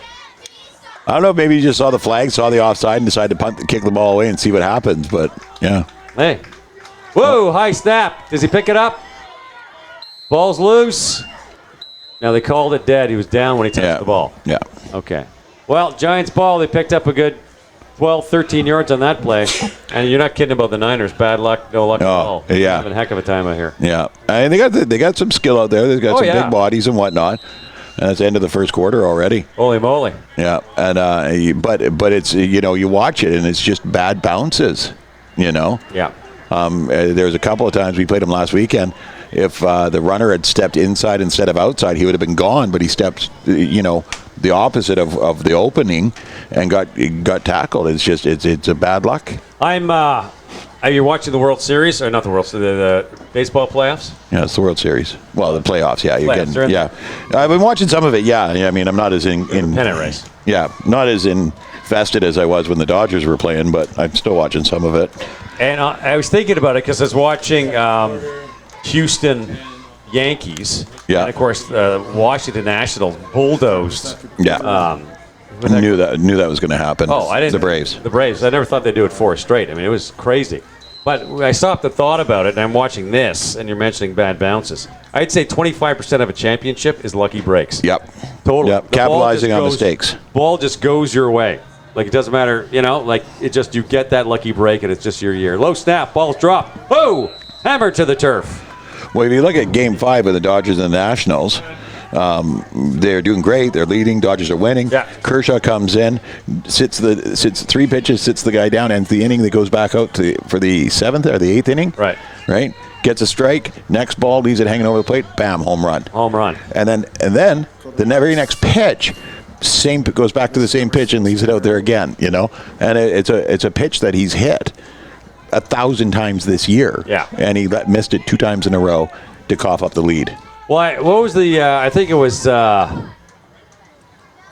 I don't know. Maybe you just saw the flag, saw the offside, and decided to kick the ball away and see what happens. But yeah. Hey, Whoa, high snap. Does he pick it up? Ball's loose. Now they called it dead. He was down when he touched the ball. Yeah. Okay. Well, Giants ball, they picked up a good 12, 13 yards on that play. And you're not kidding about the Niners. Bad luck, no luck at all. Yeah. Having a heck of a time out here. Yeah. And they got some skill out there. They've got some big bodies and whatnot. And it's the end of the first quarter already. Holy moly. Yeah. And but it's, you watch it and it's just bad bounces, Yeah. There was a couple of times we played him last weekend. If the runner had stepped inside instead of outside, he would have been gone. But he stepped, the opposite of the opening, and got tackled. It's just it's a bad luck. Are you watching the World Series or not the World Series? The baseball playoffs? Yeah, it's the World Series. Well, the playoffs. Yeah, Playoffs, I've been watching some of it. Yeah. I mean, I'm not as in pennant race. Yeah, not as invested as I was when the Dodgers were playing, but I'm still watching some of it. And I was thinking about it because I was watching Houston Yankees. Yeah. And, of course, Washington Nationals bulldozed. Yeah. I knew that was going to happen. Oh, I didn't. The Braves. The Braves. I never thought they'd do it 4 straight. I mean, it was crazy. But I stopped and thought about it, and I'm watching this, and you're mentioning bad bounces. I'd say 25% of a championship is lucky breaks. Yep. Totally. Yep. Capitalizing on mistakes. Ball just goes your way. Like, it doesn't matter, you get that lucky break, and it's just your year. Low snap, ball's dropped. Whoa! Hammer to the turf. Well, if you look at Game 5 of the Dodgers and the Nationals, they're doing great. They're leading. Dodgers are winning. Yeah. Kershaw comes in, sits 3 pitches, sits the guy down, ends the inning. That goes back out for the 7th or the 8th inning. Right. Gets a strike. Next ball, leaves it hanging over the plate. Bam, home run. Home run. And then the very next pitch, goes back to the same pitch and leaves it out there again. And it's a pitch that he's hit 1,000 times this year. Yeah. And he missed it 2 times in a row to cough up the lead. Well, what was the? I think it was. It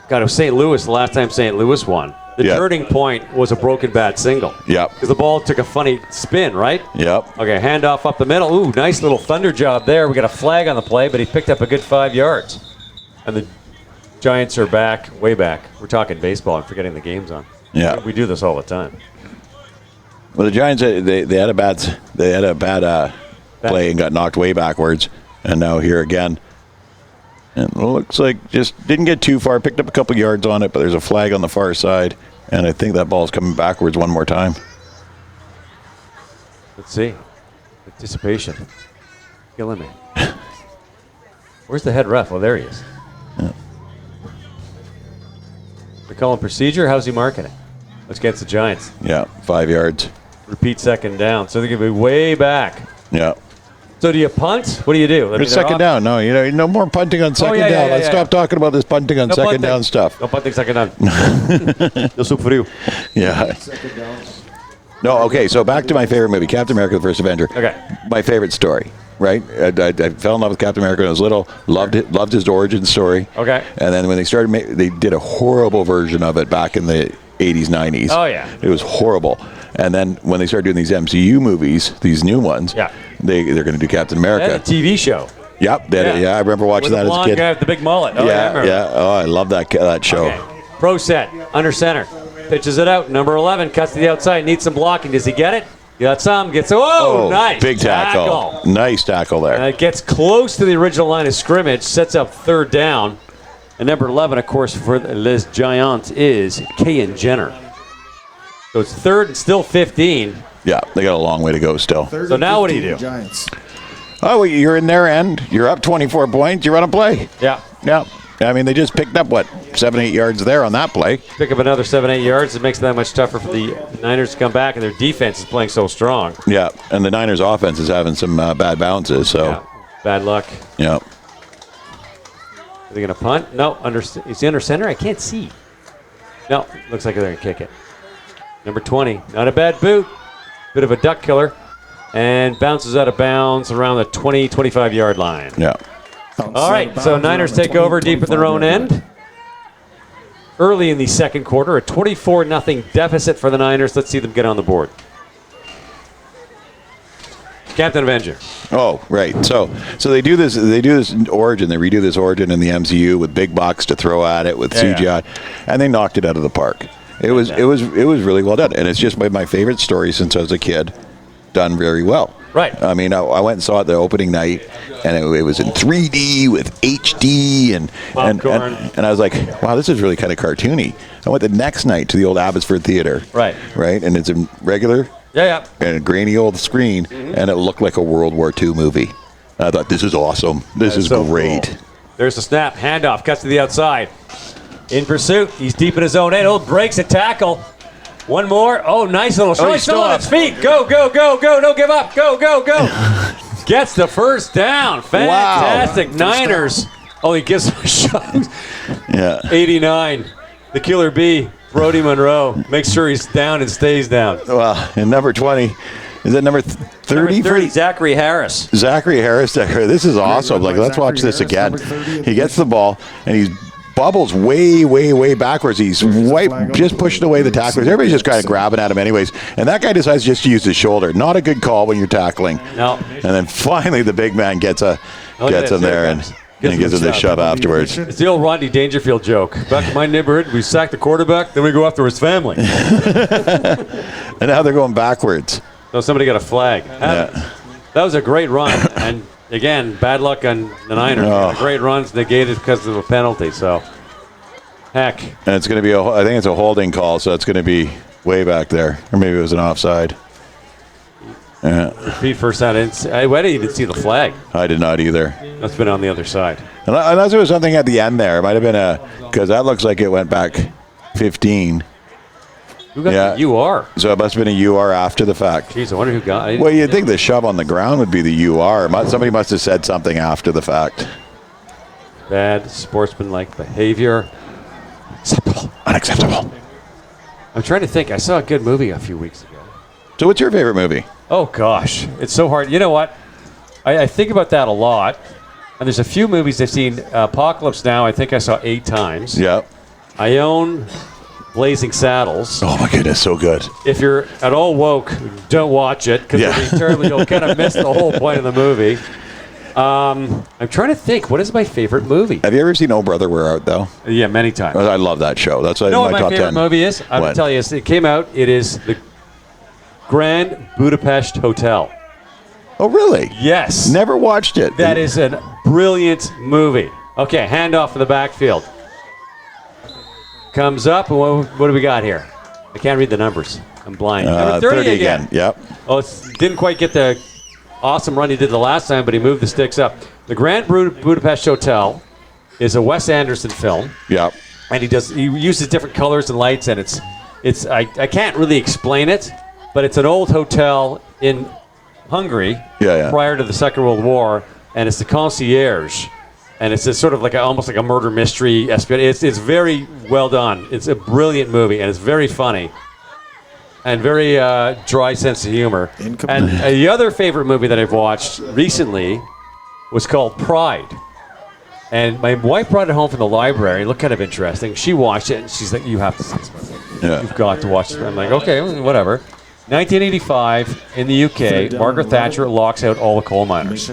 was St. Louis. The last time St. Louis won, the turning point was a broken bat single. Yep. Because the ball took a funny spin, right? Yep. Okay, handoff up the middle. Ooh, nice little thunder job there. We got a flag on the play, but he picked up a good 5 yards. And the Giants are back, way back. We're talking baseball. I'm forgetting the game's on. Yeah. We do this all the time. Well, the Giants they had a bad play and got knocked way backwards, and now here again. And it looks like just didn't get too far, picked up a couple yards on it, but there's a flag on the far side, and I think that ball's coming backwards one more time. Let's see. Anticipation. Killing me. Where's the head ref? Oh, there he is. Yeah. They're calling procedure. How's he marking it? Let's get the Giants. Yeah, 5 yards. Repeat second down. So they're going to be way back. Yeah. So do you punt? What do you do? It's second down. No, no more punting on second down. Let's stop talking about this punting on second down stuff. No punting second down. No soup for you. Yeah. Second down. No, okay, so back to my favorite movie, Captain America, the First Avenger. Okay. My favorite story, right? I fell in love with Captain America when I was little, loved his origin story. Okay. And then when they did a horrible version of it back in the 80s, 90s. Oh, yeah. It was horrible. And then when they started doing these MCU movies, these new ones, they're going to do Captain America. That's a TV show. Yep. I remember watching with that as a kid. Guy with the big mullet. Oh, yeah. Oh, I love that show. Okay. Pro set, under center. Pitches it out. Number 11 cuts to the outside. Needs some blocking. Does he get it? Got some. Gets it. Oh, nice. Big tackle. Nice tackle there. And it gets close to the original line of scrimmage. Sets up third down. And number 11, of course, for Les Giants is Kayan Jenner. So it's third and still 15. Yeah, they got a long way to go still. So now what do you do? Giants. Oh, well, you're in their end. You're up 24 points. You run a play. Yeah. Yeah. I mean, they just picked up, 7-8 yards there on that play. Pick up another 7-8 yards. It makes it that much tougher for the Niners to come back, and their defense is playing so strong. Yeah, and the Niners' offense is having some bad bounces. So yeah. Bad luck. Yeah. Are they going to punt? No. Is he under center? I can't see. No. Looks like they're going to kick it. Number 20. Not a bad boot. Bit of a duck killer. And bounces out of bounds around the 20, 25-yard line. Yeah. All right, so Niners take over deep at their own end. Early in the second quarter, a 24-0 deficit for the Niners. Let's see them get on the board. Captain Avenger. Oh, right. So they do this origin. They redo this origin in the MCU with big box to throw at it with CGI, and they knocked it out of the park. It was really well done, and it's just my favorite story since I was a kid. done very well. Right. I mean, I went and saw it the opening night, and it was in 3D with HD, and I was like, wow, this is really kind of cartoony. I went the next night to the old Abbotsford Theatre. Right. Right, and it's a regular and a grainy old screen, and it looked like a World War II movie. I thought, this is awesome. This is so great. Cool. There's the snap. Handoff. Cuts to the outside. In pursuit. He's deep in his own end. Oh, breaks a tackle. One more. Oh, nice little shot. He's still on his feet. Go, go, go, go. Don't give up. Go, go, go. Gets the first down. Fantastic. Wow. Niners. Oh, he gives him a shot. Yeah. 89. The killer bee. Brody Monroe. Makes sure he's down and stays down. Well, and number 20. Is that number 30? Number 30, Zachary Harris. Zachary Harris. This is awesome. Like, let's watch this again. He gets the ball, and he's bubbles way, way, way backwards. He's just pushing away the tacklers. Everybody's just kind of grabbing at him anyways. And that guy decides just to use his shoulder. Not a good call when you're tackling. No. And then finally the big man gets him there and gives him the shove afterwards. It's the old Rodney Dangerfield joke. Back in my neighborhood, we sack the quarterback, then we go after his family. And now they're going backwards. So somebody got a flag. That was a great run. And again, bad luck on the Niners. A great run's negated because of a penalty. So, heck. And it's going to be, I think it's a holding call, so it's going to be way back there. Or maybe it was an offside. Repeat first down. I didn't even see the flag. I did not either. That's been on the other side. Unless there was something at the end there. It might have been because that looks like it went back 15. Who got the UR? So it must have been a UR after the fact. Jeez, I wonder who got it. Well, you'd think the shove on the ground would be the UR. Somebody must have said something after the fact. Bad sportsmanlike behavior. Unacceptable. I'm trying to think. I saw a good movie a few weeks ago. So what's your favorite movie? Oh, gosh. It's so hard. You know what? I think about that a lot. And there's a few movies I've seen. Apocalypse Now, I think I saw 8 times. Yep. I own Blazing Saddles. Oh, my goodness. So good. If you're at all woke, don't watch it because you'll kind of miss the whole point of the movie. I'm trying to think. What is my favorite movie? Have you ever seen Oh Brother, We're Out, though? Yeah, many times. I love that show. That's what my my top favorite 10. movie is? I'm going to tell you. It came out. It is the Grand Budapest Hotel. Oh, really? Yes. Never watched it. That is a brilliant movie. Okay, handoff in the backfield. Comes up, and what do we got here? I can't read the numbers. I'm blind. Number 30 again. Yep. Oh, didn't quite get the awesome run he did the last time, but he moved the sticks up. The Grand Budapest Hotel is a Wes Anderson film. Yep. And he uses different colors and lights, and it's I can't really explain it, but it's an old hotel in Hungary prior to the Second World War, and it's the concierge. And it's sort of like almost like a murder mystery. It's very well done. It's a brilliant movie, and it's very funny. And very dry sense of humor. And the other favorite movie that I've watched recently was called Pride. And my wife brought it home from the library. It looked kind of interesting. She watched it, and she's like, you have to see this movie. Yeah. You've got to watch it. I'm like, okay, whatever. 1985, in the UK, Margaret Thatcher locks out all the coal miners.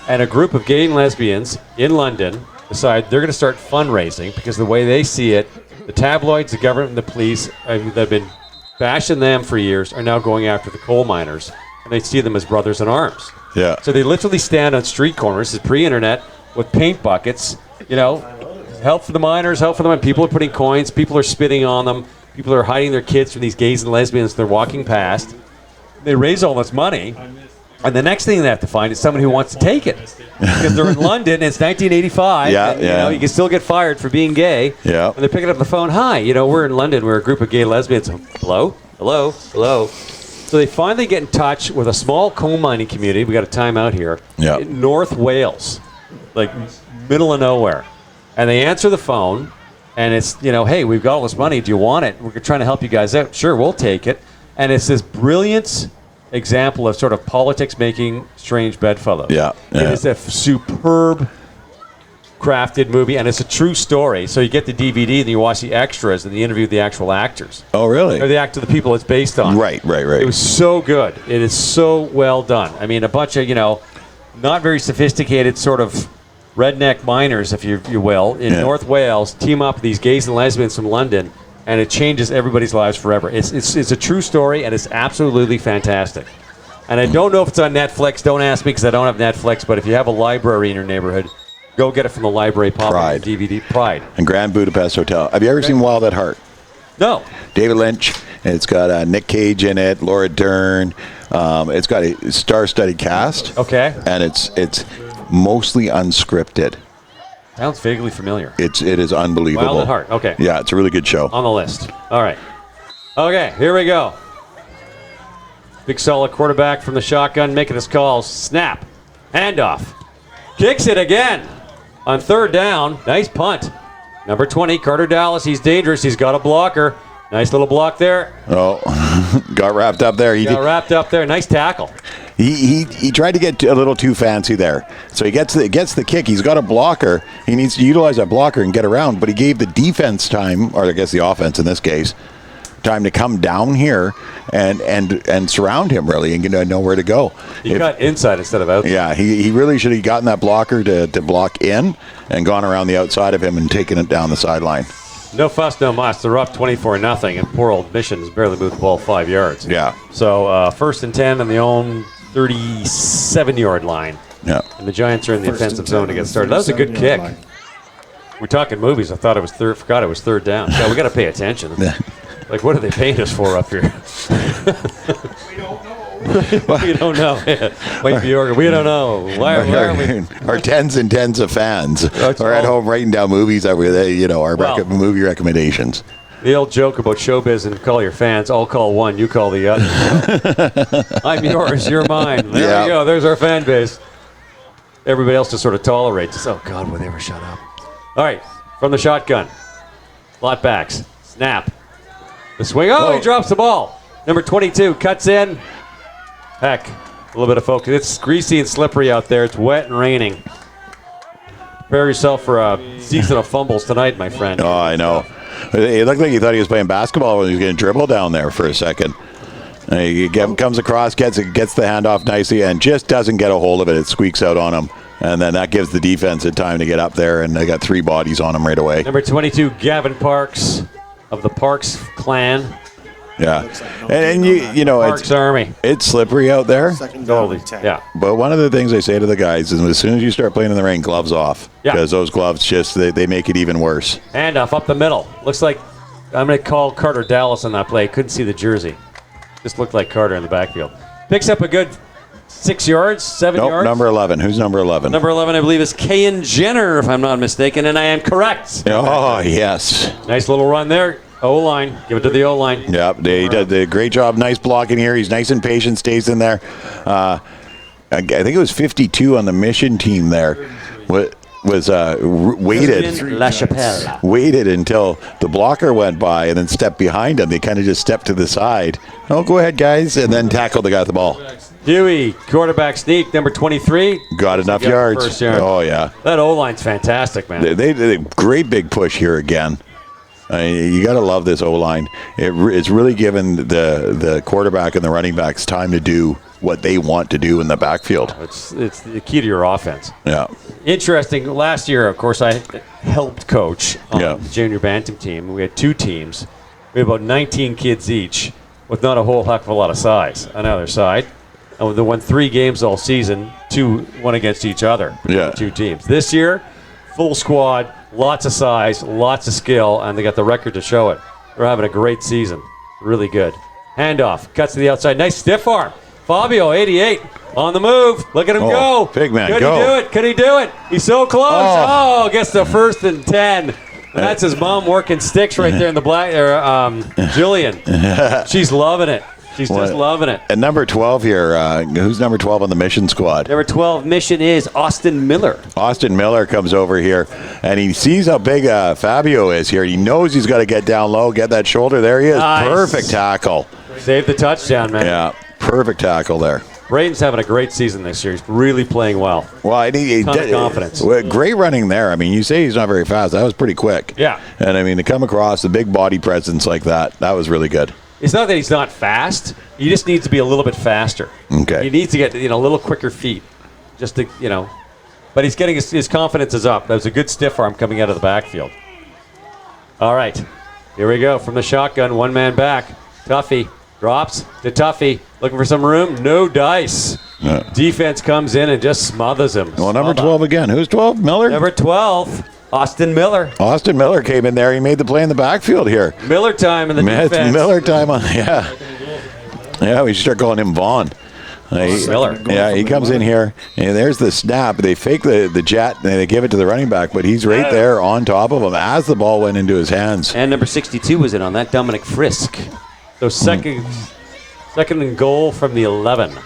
And a group of gay and lesbians in London decide they're going to start fundraising because the way they see it, the tabloids, the government, and the police that have been bashing them for years are now going after the coal miners. And they see them as brothers in arms. Yeah. So they literally stand on street corners, this is pre-internet, with paint buckets, help for the miners, help for them. And people are putting coins, people are spitting on them. People are hiding their kids from these gays and lesbians they're walking past. They raise all this money, and the next thing they have to find is someone who wants to take it. Because they're in London, and it's 1985, and you can still get fired for being gay. Yeah. And they're picking up the phone, hi, we're in London, we're a group of gay lesbians. Hello? Hello? Hello? So they finally get in touch with a small coal mining community, we got a timeout here, in North Wales, like middle of nowhere. And they answer the phone, and it's, hey, we've got all this money. Do you want it? We're trying to help you guys out. Sure, we'll take it. And it's this brilliant example of sort of politics making strange bedfellows. Yeah. It is a superb crafted movie, and it's a true story. So you get the DVD, and you watch the extras, and the interview with the actual actors. Oh, really? Or the people it's based on. Right. It was so good. It is so well done. I mean, a bunch of, not very sophisticated sort of redneck miners, if you will, in North Wales team up with these gays and lesbians from London, and it changes everybody's lives forever. It's a true story, and it's absolutely fantastic. And I don't know if it's on Netflix. Don't ask me because I don't have Netflix. But if you have a library in your neighborhood, go get it from the library. Pop Pride. it on DVD. Pride. And Grand Budapest Hotel. Have you ever seen Wild at Heart? No. David Lynch. It's got Nick Cage in it, Laura Dern. It's got a star-studded cast. Okay. And it's mostly unscripted. Sounds vaguely familiar. It is unbelievable. Wild at Heart. Okay. Yeah, it's a really good show. On the list. All right. Okay, here we go. Big solid quarterback from the shotgun making his calls. Snap. Handoff. Kicks it again on third down. Nice punt. Number 20, Carter Dallas. He's dangerous. He's got a blocker. Nice little block there. Oh, got wrapped up there. Got wrapped up there. Nice tackle. He tried to get a little too fancy there. So he gets the kick. He's got a blocker. He needs to utilize that blocker and get around. But he gave the defense time, or I guess the offense in this case, time to come down here and surround him really and know where to go. He got inside instead of outside. Yeah, he really should have gotten that blocker to block in and gone around the outside of him and taken it down the sideline. No fuss, no muss. They're up 24-0, and poor old Mission has barely moved the ball 5 yards. Yeah. So first and 10 on the own 37-yard line. Yeah. And the Giants are in the offensive zone to get started. That was a good kick. We're talking movies. I thought it was third. Forgot it was third down. Yeah, we got to pay attention. Like, what are they paying us for up here? We don't know. We don't know. Yeah. Wait, Bjork, we don't know. Why are we? Our tens and tens of fans That's are at all. home writing down movies that our movie recommendations. The old joke about showbiz and call your fans. I'll call one, you call the other. I'm yours, you're mine. There we go. There's our fan base. Everybody else just sort of tolerates us. Oh, God, will they ever shut up? All right, from the shotgun. Lot backs. Snap. The swing. Oh, he drops the ball. Number 22 cuts in. Heck, a little bit of focus. It's greasy and slippery out there. It's wet and raining. Prepare yourself for a season of fumbles tonight, my friend. Oh, I know. It looked like he thought he was playing basketball when he was going to dribble down there for a second. He comes across, gets the handoff nicely, and just doesn't get a hold of it. It squeaks out on him. And then that gives the defense a time to get up there, and they got 3 bodies on him right away. Number 22, Gavin Parks of the Parks clan. Yeah. And you know, Parks Army. it's slippery out there. Totally. Yeah. But one of the things I say to the guys is as soon as you start playing in the rain, gloves off. Yeah. Because those gloves they make it even worse. Handoff up the middle. Looks like I'm going to call Carter Dallas on that play. Couldn't see the jersey. Just looked like Carter in the backfield. Picks up a good 6 yards, 7 yards. Number 11. Who's number 11? Number 11, I believe, is Kayan Jenner, if I'm not mistaken, and I am correct. Oh, yes. Nice little run there. O-line. Give it to the O-line. Yep. He did a great job. Nice blocking here. He's nice and patient, stays in there. I think it was 52 on the mission team there. Waited La Chapelle. waited until the blocker went by and then stepped behind him. They kind of just stepped to the side. Oh, go ahead, guys, and then tackled the guy at the ball. Huey, quarterback sneak, number 23. Got enough yards. First yard. Oh, yeah. That O-line's fantastic, man. They did a great big push here again. You got to love this O-line. It's really given the quarterback and the running backs time to do what they want to do in the backfield. It's the key to your offense. Yeah. Interesting. Last year, of course, I helped coach on Yeah. the junior Bantam team. We had 2 teams. We had about 19 kids each with not a whole heck of a lot of size on either side. And they won 3 games all season, 1 against each other. Yeah. 2 teams. This year, full squad, lots of size, lots of skill, and they got the record to show it. They're having a great season. Really good. Handoff. Cuts to the outside. Nice stiff arm. Fabio, 88, on the move. Look at him go. Big man, Could go. he do it? Could he do it? He's so close. Oh, gets the 1st and 10. And that's his mom working sticks right there in the black. Jillian. She's loving it. She's just loving it. And number 12 here, who's number 12 on the mission squad? Number 12 mission is Austin Miller. Austin Miller comes over here, and he sees how big Fabio is here. He knows he's got to get down low, get that shoulder. There he is. Nice. Perfect tackle. Save the touchdown, man. Yeah, perfect tackle there. Braden's having a great season this year. He's really playing well. Well, I think he Ton of confidence. Great running there. I mean, you say he's not very fast. That was pretty quick. Yeah. And I mean, to come across the big body presence like that was really good. It's not that he's not fast. He just needs to be a little bit faster. Okay. He needs to get a little quicker feet, just to But he's getting his confidence is up. That was a good stiff arm coming out of the backfield. All right, here we go from the shotgun. 1 man back. Tuffy Drops to Tuffy. Looking for some room. No dice. Defense comes in and just smothers him. Well, number 12 again. Who's 12? Miller? Number 12, Austin Miller. Austin Miller came in there. He made the play in the backfield here. Miller time in the defense. Miller time on, yeah. Yeah, we should start calling him Vaughn. Miller. Yeah, he comes in here, and there's the snap. They fake the jet, and they give it to the running back, but he's right there on top of him as the ball went into his hands. And number 62 was in on that, Dominic Frisk. So second and goal from the 11.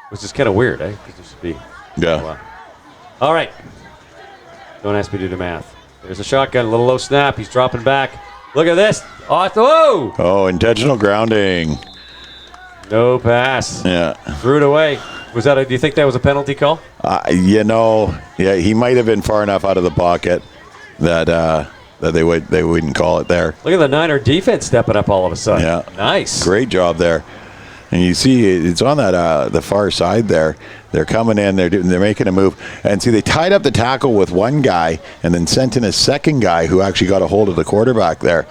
Which is kind of weird, eh? It should be. Yeah. All right. Don't ask me to do the math. There's a shotgun, a little low snap. He's dropping back. Look at this. Whoa! Oh, intentional grounding. No pass. Yeah. Threw it away. Was that? Do you think that was a penalty call? Yeah, he might have been far enough out of the pocket that they wouldn't call it there. Look at the Niner defense stepping up all of a sudden. Yeah. Nice. Great job there. And you see it's on that the far side there. They're coming in. They're making a move. And see, they tied up the tackle with one guy and then sent in a second guy who actually got a hold of the quarterback there.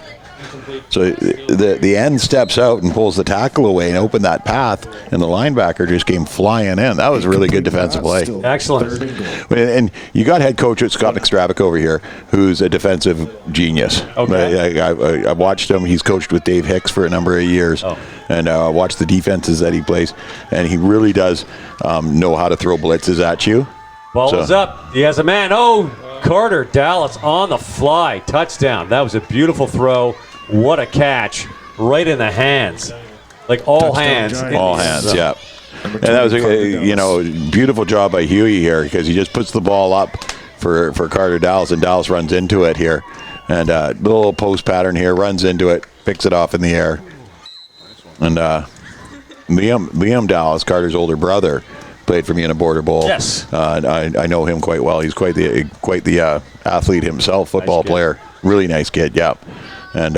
So the end steps out and pulls the tackle away and opened that path, and the linebacker just came flying in. That was a really good defensive play. Excellent. And you got head coach Scott McStravick over here, who's a defensive genius. Okay. I watched him. He's coached with Dave Hicks for a number of years, and watched the defenses that he plays, and he really does know how to throw blitzes at you. Ball is up. He has a man. Oh, Carter Dallas on the fly. Touchdown. That was a beautiful throw. What a catch. Right in the hands. Like all hands. All hands, yeah. And that was a beautiful job by Huey here, because he just puts the ball up for Carter Dallas, and Dallas runs into it here. And little post pattern here, runs into it, picks it off in the air. And Liam Dallas, Carter's older brother, played for me in a border bowl. Yes. I know him quite well. He's quite the athlete himself, football player. Really nice kid, yeah. And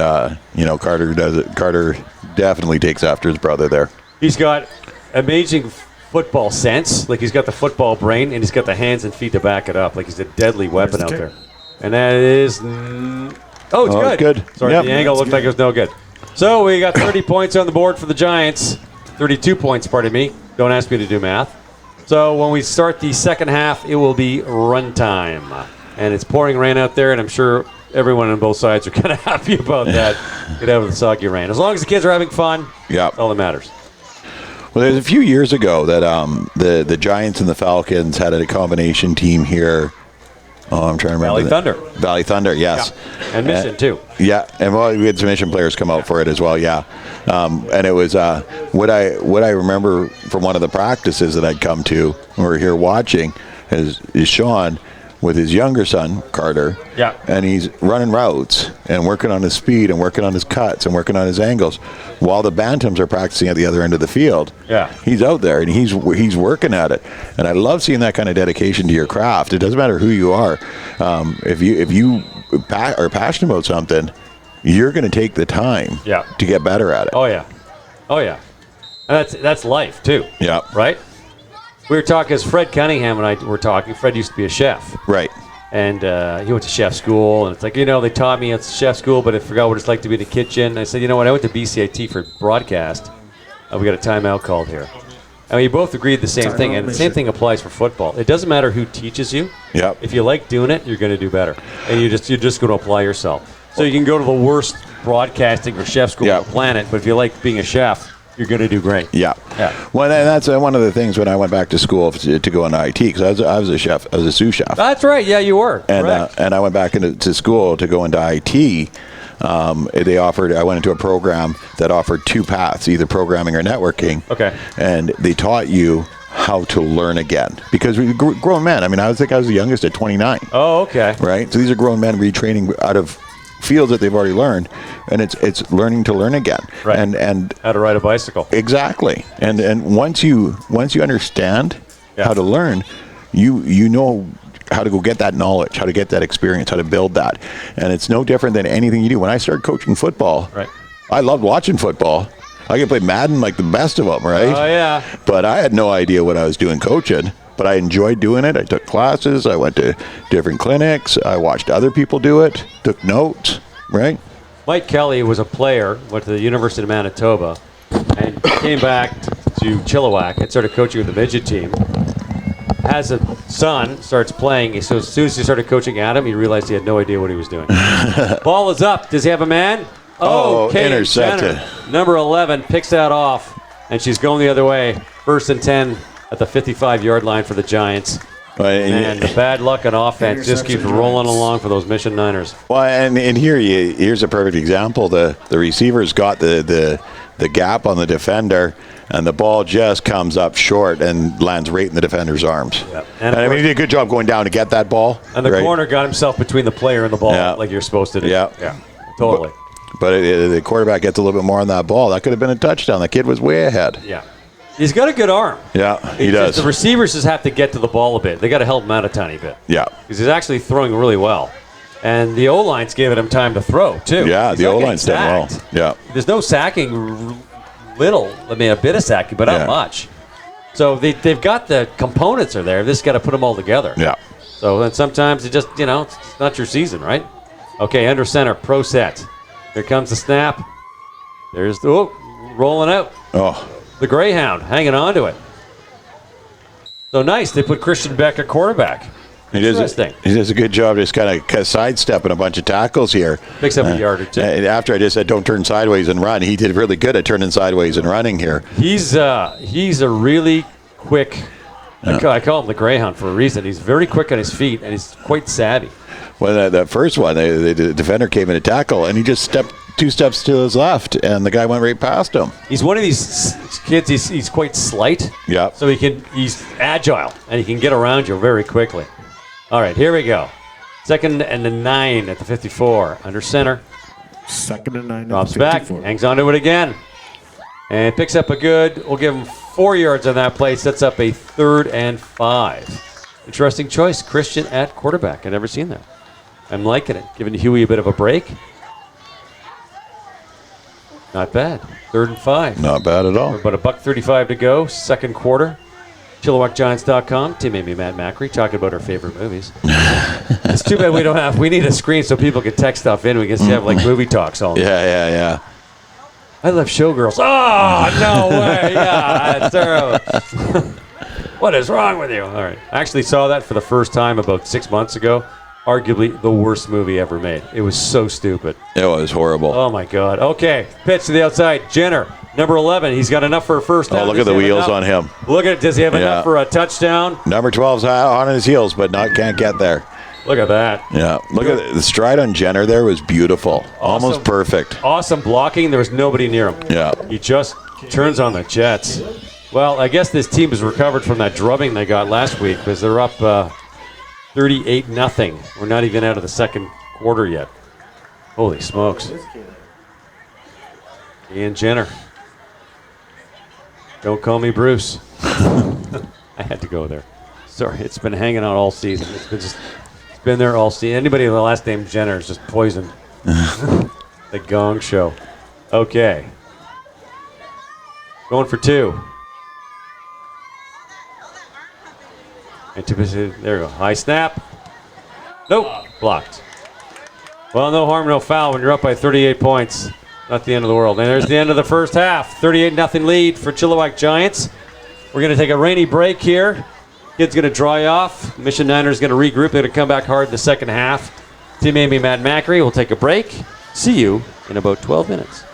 Carter does it. Carter definitely takes after his brother there. He's got amazing football sense. Like, he's got the football brain, and he's got the hands and feet to back it up. Like, he's a deadly weapon out there. And that is it's good. Sorry, the angle looked like it was no good. So we got 30 points on the board for the Giants. 32 points, pardon me. Don't ask me to do math. So when we start the second half, it will be run time. And it's pouring rain out there, and I'm sure everyone on both sides are kind of happy about that. Get out of the soggy rain. As long as the kids are having fun, that's all that matters. Well, there's a few years ago that the Giants and the Falcons had a combination team here. Oh, I'm trying to remember. Valley Thunder, yes. Yeah. And Mission, too. Yeah, and we had some Mission players come out for it as well, yeah. And it was what I remember from one of the practices that I'd come to when we were here watching is Sean with his younger son, Carter. Yeah. And he's running routes and working on his speed and working on his cuts and working on his angles while the Bantams are practicing at the other end of the field. Yeah. He's out there and he's working at it. And I love seeing that kind of dedication to your craft. It doesn't matter who you are. If you are passionate about something, you're going to take the time to get better at it. Oh, yeah. And that's life, too. Yeah. Right? We were talking, as Fred Cunningham and I were talking. Fred used to be a chef. Right. And he went to chef school. And it's like, they taught me it's chef school, but I forgot what it's like to be in the kitchen. And I said, you know what? I went to BCIT for broadcast. We got a timeout called here. And we both agreed the same thing. And the same thing applies for football. It doesn't matter who teaches you. Yep. If you like doing it, you're going to do better. And you're just going to apply yourself. So you can go to the worst broadcasting or chef school on the planet, but if you like being a chef, you're going to do great. Yeah. Well, and that's one of the things when I went back to school to go into IT, because I was a chef, I was a sous chef. That's right. Yeah, you were. And I went back into school to go into IT. I went into a program that offered two paths, either programming or networking. Okay. And they taught you how to learn again, because we grown men. I mean, I was the youngest at 29. Oh, okay. Right. So these are grown men retraining out of fields that they've already learned, and it's learning to learn again. Right. And how to ride a bicycle. Exactly. And once you understand how to learn, you know how to go get that knowledge, how to get that experience, how to build that. And it's no different than anything you do. When I started coaching football, I loved watching football. I could play Madden like the best of them, right? Oh, yeah. But I had no idea what I was doing coaching. But I enjoyed doing it. I took classes. I went to different clinics. I watched other people do it, took notes, right? Mike Kelly was a player, went to the University of Manitoba, and came back to Chilliwack and started coaching with the midget team. Has a son, starts playing. So as soon as he started coaching Adam, he realized he had no idea what he was doing. Ball is up. Does he have a man? Kate intercepted. Jenner, number 11, picks that off, and she's going the other way. 1st and 10 at the 55-yard line for the Giants. And the bad luck on offense just keeps rolling along for those Mission Niners. Well, and here's a perfect example. The receiver's got the gap on the defender, and the ball just comes up short and lands right in the defender's arms. Yep. And I mean, he did a good job going down to get that ball. And the corner got himself between the player and the ball, like you're supposed to do. Yeah, totally. But the quarterback gets a little bit more on that ball. That could have been a touchdown. The kid was way ahead. Yeah. He's got a good arm. Yeah, he does. The receivers just have to get to the ball a bit. They got to help him out a tiny bit. Yeah. Because he's actually throwing really well. And the O-line's giving him time to throw, too. Yeah, the O-line's done well. Yeah. There's no sacking, a bit of sacking, but not much. So they've got the components are there. They just got to put them all together. Yeah. So then sometimes it just, it's not your season, right? Okay, under center, pro set. Here comes the snap. There's rolling out. Oh. The Greyhound hanging on to it. So nice. They put Christian Beck at quarterback. He does a good job just kind of sidestepping a bunch of tackles here. Picks up a yard or two. After I just said don't turn sideways and run, he did really good at turning sideways and running here. He's a really quick. I call him the Greyhound for a reason. He's very quick on his feet and he's quite savvy. Well, that first one, the defender came in to tackle, and he just stepped 2 steps to his left, and the guy went right past him. He's one of these kids. He's quite slight. Yeah. So he's agile, and he can get around you very quickly. All right, here we go. 2nd and 9 at the 54. Under center. 2nd and 9. Drops back, hangs on to it again, and picks up a good. We'll give him 4 yards on that play. Sets up a 3rd and 5. Interesting choice, Christian at quarterback. I've never seen that. I'm liking it. Giving Huey a bit of a break. Not bad. 3rd and 5. Not bad at all. About $1:35 to go. 2nd quarter. ChilliwackGiants.com. Team Amy Matt Macri talking about our favorite movies. It's too bad we need a screen so people can text stuff in. We can have like movie talks all. Yeah. I love Showgirls. Oh, no way. Yeah, that's terrible. What is wrong with you? All right. I actually saw that for the first time about 6 months ago. Arguably the worst movie ever made. It was so stupid. It was horrible. Oh, my God. Okay, pitch to the outside. Jenner, number 11. He's got enough for a first down. Oh, look at the wheels on him. Look at it. Does he have enough for a touchdown? Number 12's on his heels, but can't get there. Look at that. Yeah. Look at the stride on Jenner there was beautiful. Awesome. Almost perfect. Awesome blocking. There was nobody near him. Yeah. He just turns on the Jets. Well, I guess this team has recovered from that drubbing they got last week because they're up 38-0. We're not even out of the 2nd quarter yet. Holy smokes. Ian Jenner. Don't call me Bruce. I had to go there. Sorry, it's been hanging out all season. It's been there all season. Anybody with the last name Jenner is just poisoned. The Gong Show. Okay. Going for 2. There we go. High snap. Nope. Blocked. Well, no harm, no foul when you're up by 38 points. Not the end of the world. And there's the end of the first half. 38-0 lead for Chilliwack Giants. We're going to take a rainy break here. Kid's going to dry off. Mission Niners going to regroup. They're going to come back hard in the second half. Team Amy Matt Macri will take a break. See you in about 12 minutes.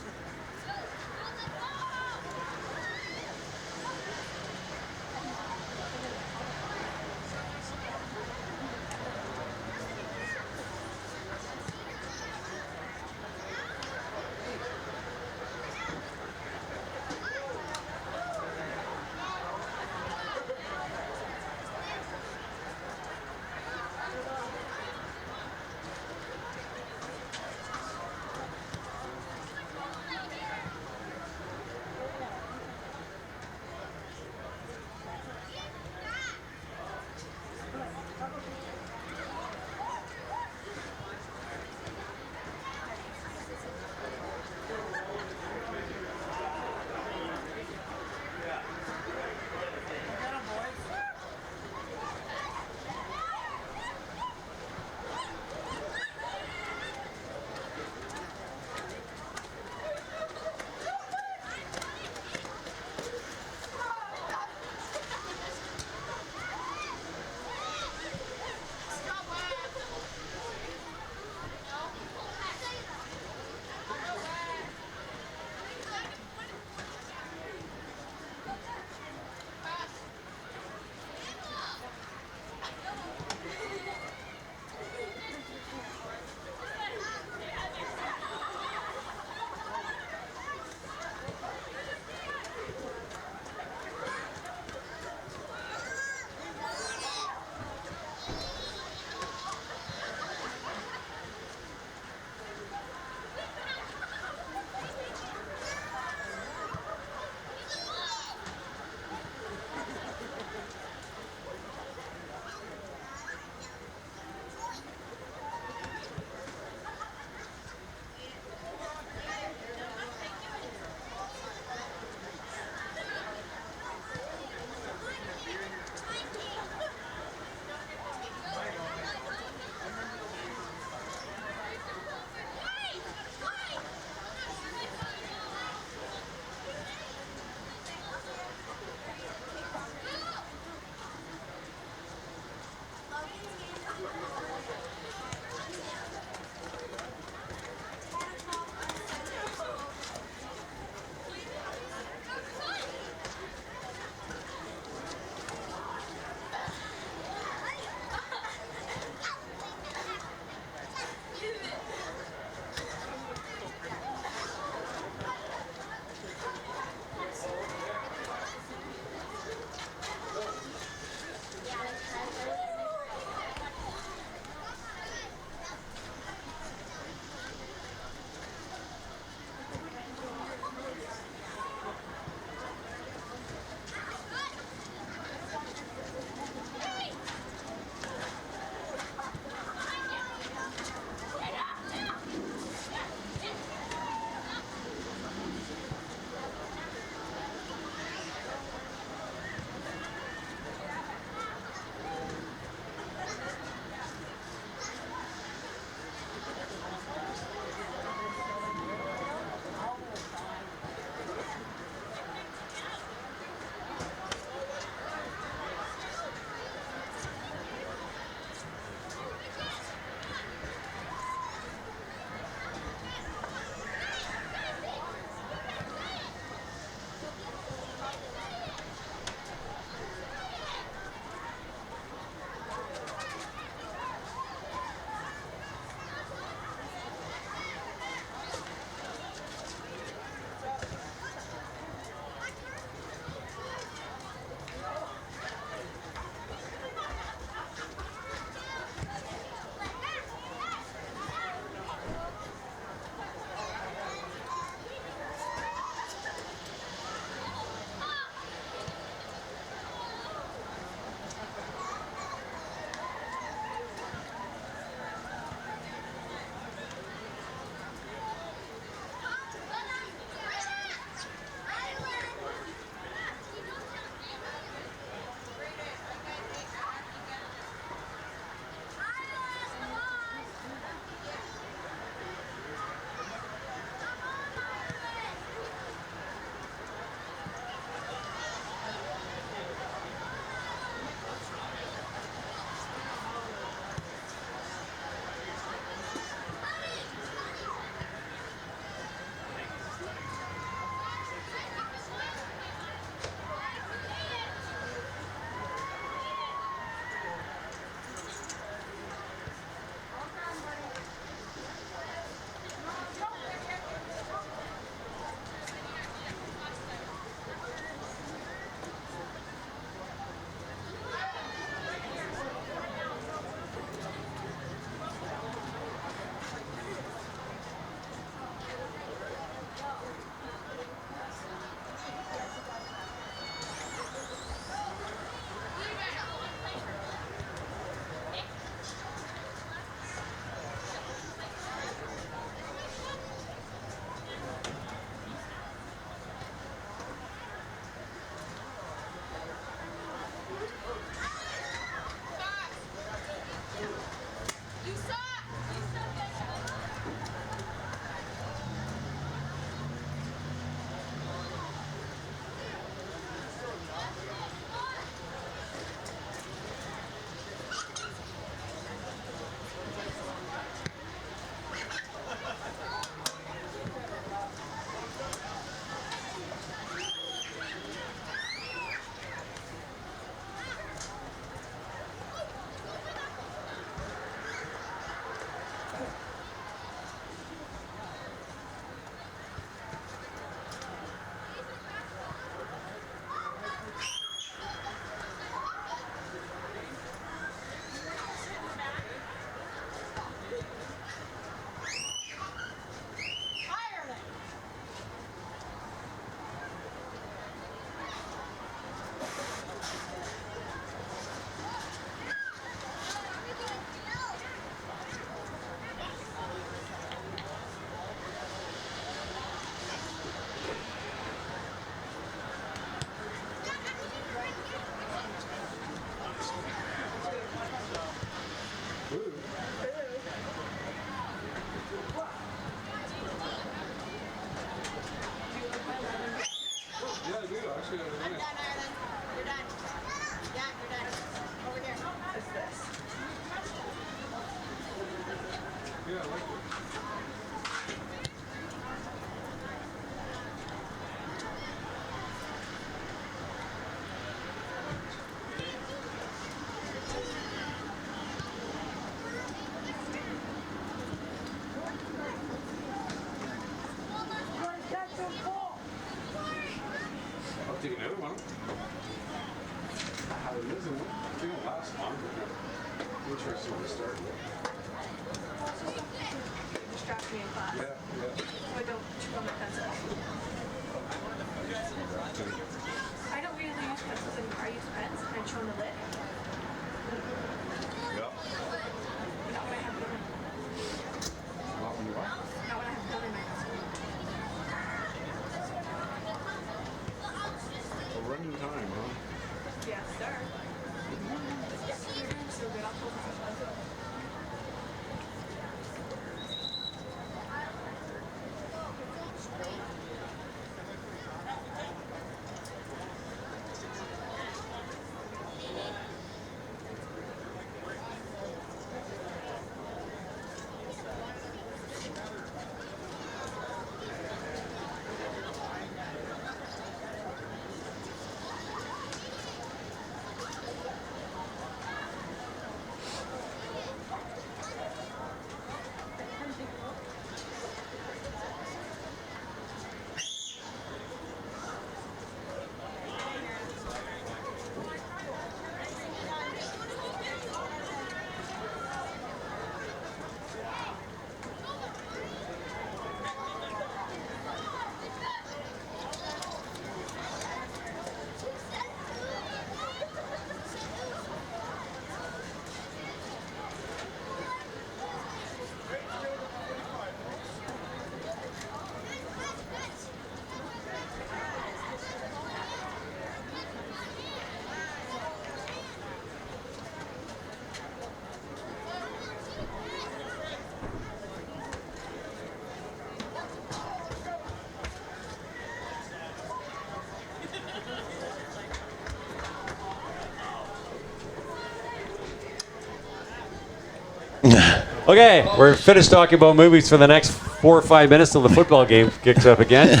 Okay, we're finished talking about movies for the next 4 or 5 minutes till the football game kicks up again.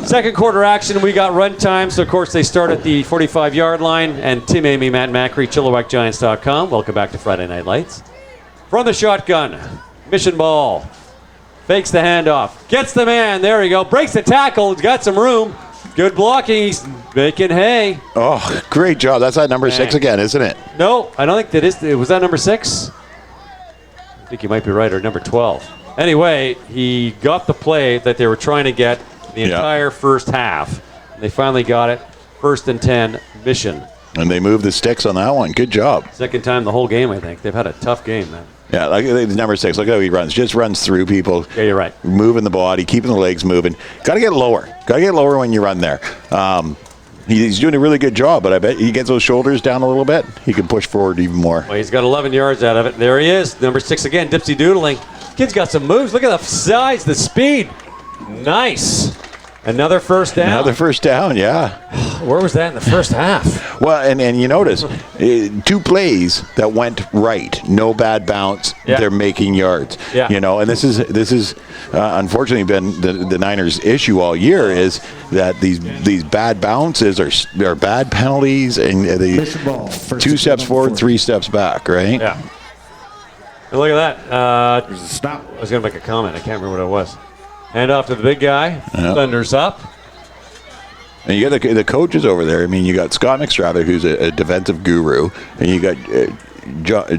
Second quarter action, we got run time. So, of course, they start at the 45-yard line. And Tim, Amy, Matt, Macri, ChilliwackGiants.com. Welcome back to Friday Night Lights. From the shotgun, mission ball. Fakes the handoff. Gets the man. There he go. Breaks the tackle. He's got some room. Good blocking. He's making hay. Oh, great job. That's that number 6 again, isn't it? No, I don't think that is. Was that number 6? I think you might be right, or number 12. Anyway, he got the play that they were trying to get the entire first half. They finally got it. 1st and 10 mission. And they moved the sticks on that one. Good job. Second time the whole game, I think. They've had a tough game, man. Yeah, like number 6. Look how he runs. Just runs through people. Yeah, you're right. Moving the body, keeping the legs moving. Got to get lower. Got to get lower when you run there. He's doing a really good job, but I bet he gets those shoulders down a little bit. He can push forward even more. Well, he's got 11 yards out of it. There he is. Number 6 again, dipsy doodling. Kid's got some moves. Look at the size, the speed. Nice. Another first down. Another first down, yeah. Where was that in the first half? Well, and you notice 2 plays that went right. No bad bounce. Yeah. They're making yards. Yeah. You know, and this is unfortunately been the Niners' issue all year is that these bad bounces are bad penalties and they 2 steps forward, 3 steps back, right? Yeah. And look at that. There's a stop. I was going to make a comment. I can't remember what it was. Hand off to the big guy. Yeah. Thunders up. And you got the coaches over there. I mean, you got Scott McStravick, who's a defensive guru, and you got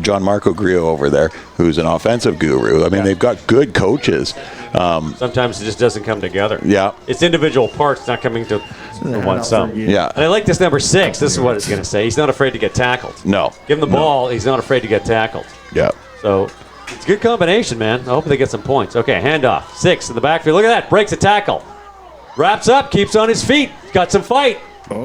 John Marco Grillo over there, who's an offensive guru. I mean, they've got good coaches. Sometimes it just doesn't come together. Yeah. It's individual parts not coming to one sum. Yeah. And I like this number 6. This is what it's going to say. He's not afraid to get tackled. No. Give him the ball. He's not afraid to get tackled. Yeah. So it's a good combination, man. I hope they get some points. Okay, handoff. 6 in the backfield. Look at that. Breaks a tackle. Wraps up. Keeps on his feet. Got some fight.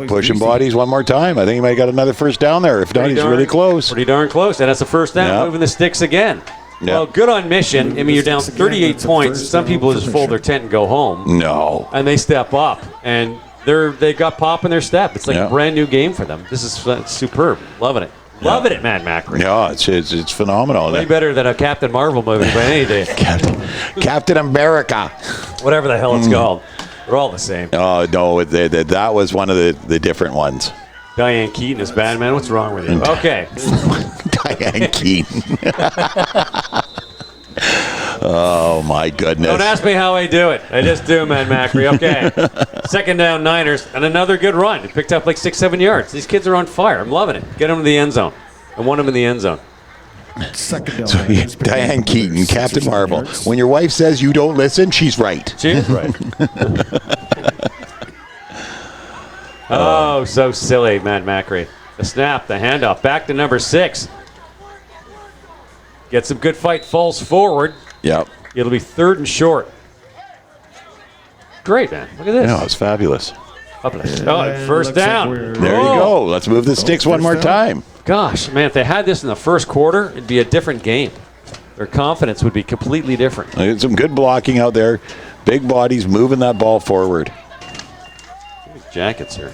Pushing bodies one more time. I think he might have got another first down there. If not, he's really close. Pretty darn close. And that's a first down. Yeah. Moving the sticks again. Yeah. Well, good on mission. I mean, you're down 38 points. Some people just fold their tent and go home. No. And they step up. And they got pop in their step. It's like a brand new game for them. This is superb. Loving it. Loving it, Matt Macri. Yeah, it's phenomenal. Way better than a Captain Marvel movie by any day. Captain America. Whatever the hell it's called. They're all the same. Oh, no, that was one of the different ones. Diane Keaton is Batman. What's wrong with you? Okay. Diane Keaton. Oh, my goodness. Don't ask me how I do it. I just do, Matt Macri. Okay. Second down, Niners, and another good run. He picked up like 6-7 yards. These kids are on fire. I'm loving it. Get them to the end zone. I want them in the end zone. Second down. So, Diane Keaton, Captain Marvel. When your wife says you don't listen, she's right. She is right. Oh, so silly, Matt Macri. The snap, the handoff, back to number 6. Gets some good fight, falls forward. Yep. It'll be 3rd and short. Great, man. Look at this. Yeah, it's fabulous. First down. There you go. Let's move the sticks one more time. Gosh, man, if they had this in the first quarter, it'd be a different game. Their confidence would be completely different. Some good blocking out there. Big bodies moving that ball forward. Jackets here.